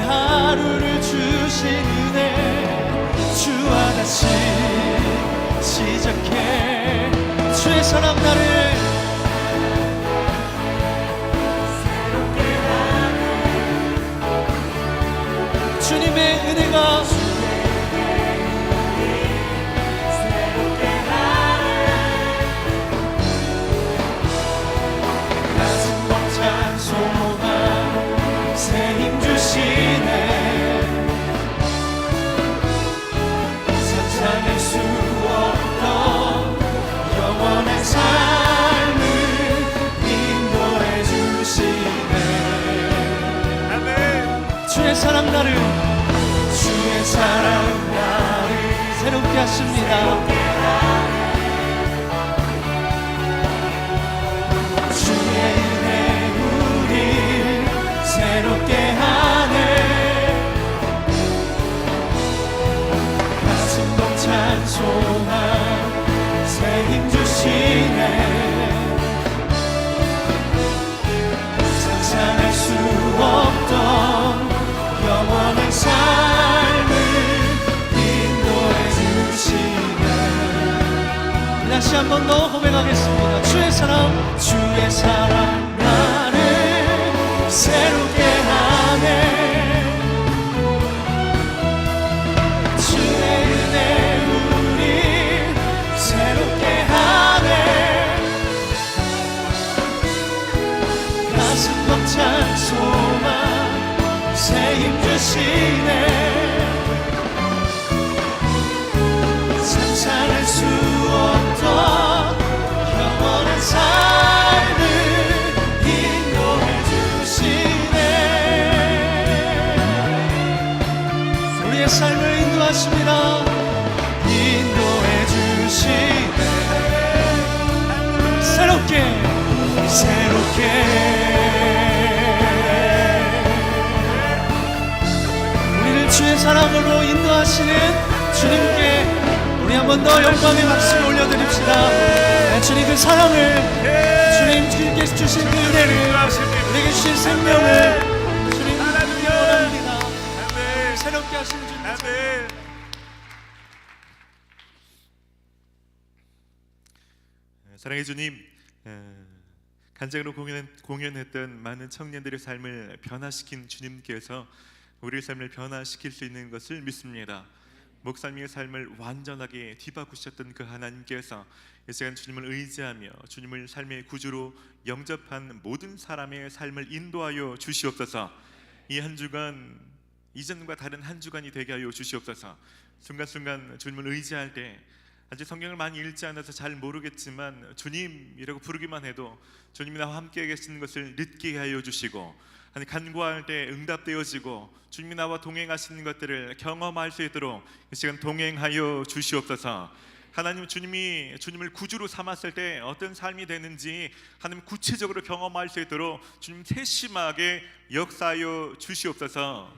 하루를 주시는데 주와 다시 시작해. 주의 사랑 나를 새롭게 하네. 주님의 은혜가 새롭게 하네. 가슴 벅찬 소망 새 힘 주시네. 상상할 수 없던 영원한 삶을 인도해 주시네. 아멘. 주의 사랑 나를 새롭게 하십니다. 주의 은혜 우리 새롭게 하네. 가슴 벅찬 소망 새 힘 주시네. 상상할 수 없던 영원한 삶을 인도해 주시네. 다시 한 번 더 고백하겠습니다. 주의 사랑 나를 새롭게 하네. 주의 은혜 우리 새롭게 하네. 가슴 벅찬 소망 새 힘 주시네. 상상할 수 없던 영원한 삶을 인도해 주시네. 우리의 삶을 인도하십니다. 인도해 주시네. 새롭게 우리를 주의 사랑으로 인도하시는 주님께 우리 한 번 더 영광의 박수를 올려드립시다. 주님 그 사랑을, 주님께서 주신 그 은혜를, 우리에게 주신 생명을 주님 원합니다. 새롭게 하시는 주님. 사랑의 주님, 간장으로 공연했던 많은 청년들의 삶을 변화시킨 주님께서 우리의 삶을 변화시킬 수 있는 것을 믿습니다. 목사님의 삶을 완전하게 뒤바꾸셨던 그 하나님께서 이 시간 주님을 의지하며 주님을 삶의 구주로 영접한 모든 사람의 삶을 인도하여 주시옵소서. 이 한 주간 이전과 다른 한 주간이 되게 하여 주시옵소서. 순간순간 주님을 의지할 때 아직 성경을 많이 읽지 않아서 잘 모르겠지만 주님이라고 부르기만 해도 주님이 나와 함께 계시는 것을 느끼게 하여 주시고, 아니 간구할 때 응답되어지고 주님이 나와 동행하시는 것들을 경험할 수 있도록 이 시간 동행하여 주시옵소서. 하나님, 주님이 주님을 구주로 삼았을 때 어떤 삶이 되는지 하나님 구체적으로 경험할 수 있도록 주님 세심하게 역사하여 주시옵소서.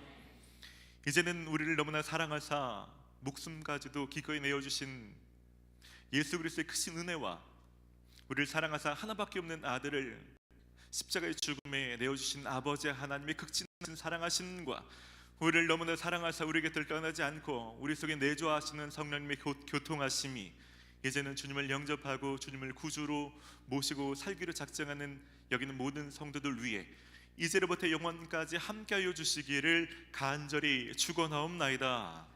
이제는 우리를 너무나 사랑하사 목숨까지도 기꺼이 내어주신 예수 그리스도의 크신 은혜와 우리를 사랑하사 하나밖에 없는 아들을 십자가의 죽음에 내어주신 아버지 하나님의 극진하신 사랑하심과 우리를 너무나 사랑하사 우리 곁을 떠나지 않고 우리 속에 내주하시는 성령님의 교통하심이 이제는 주님을 영접하고 주님을 구주로 모시고 살기로 작정하는 여기는 모든 성도들 위해 이제로부터 영원까지 함께하여 주시기를 간절히 축원하옵나이다.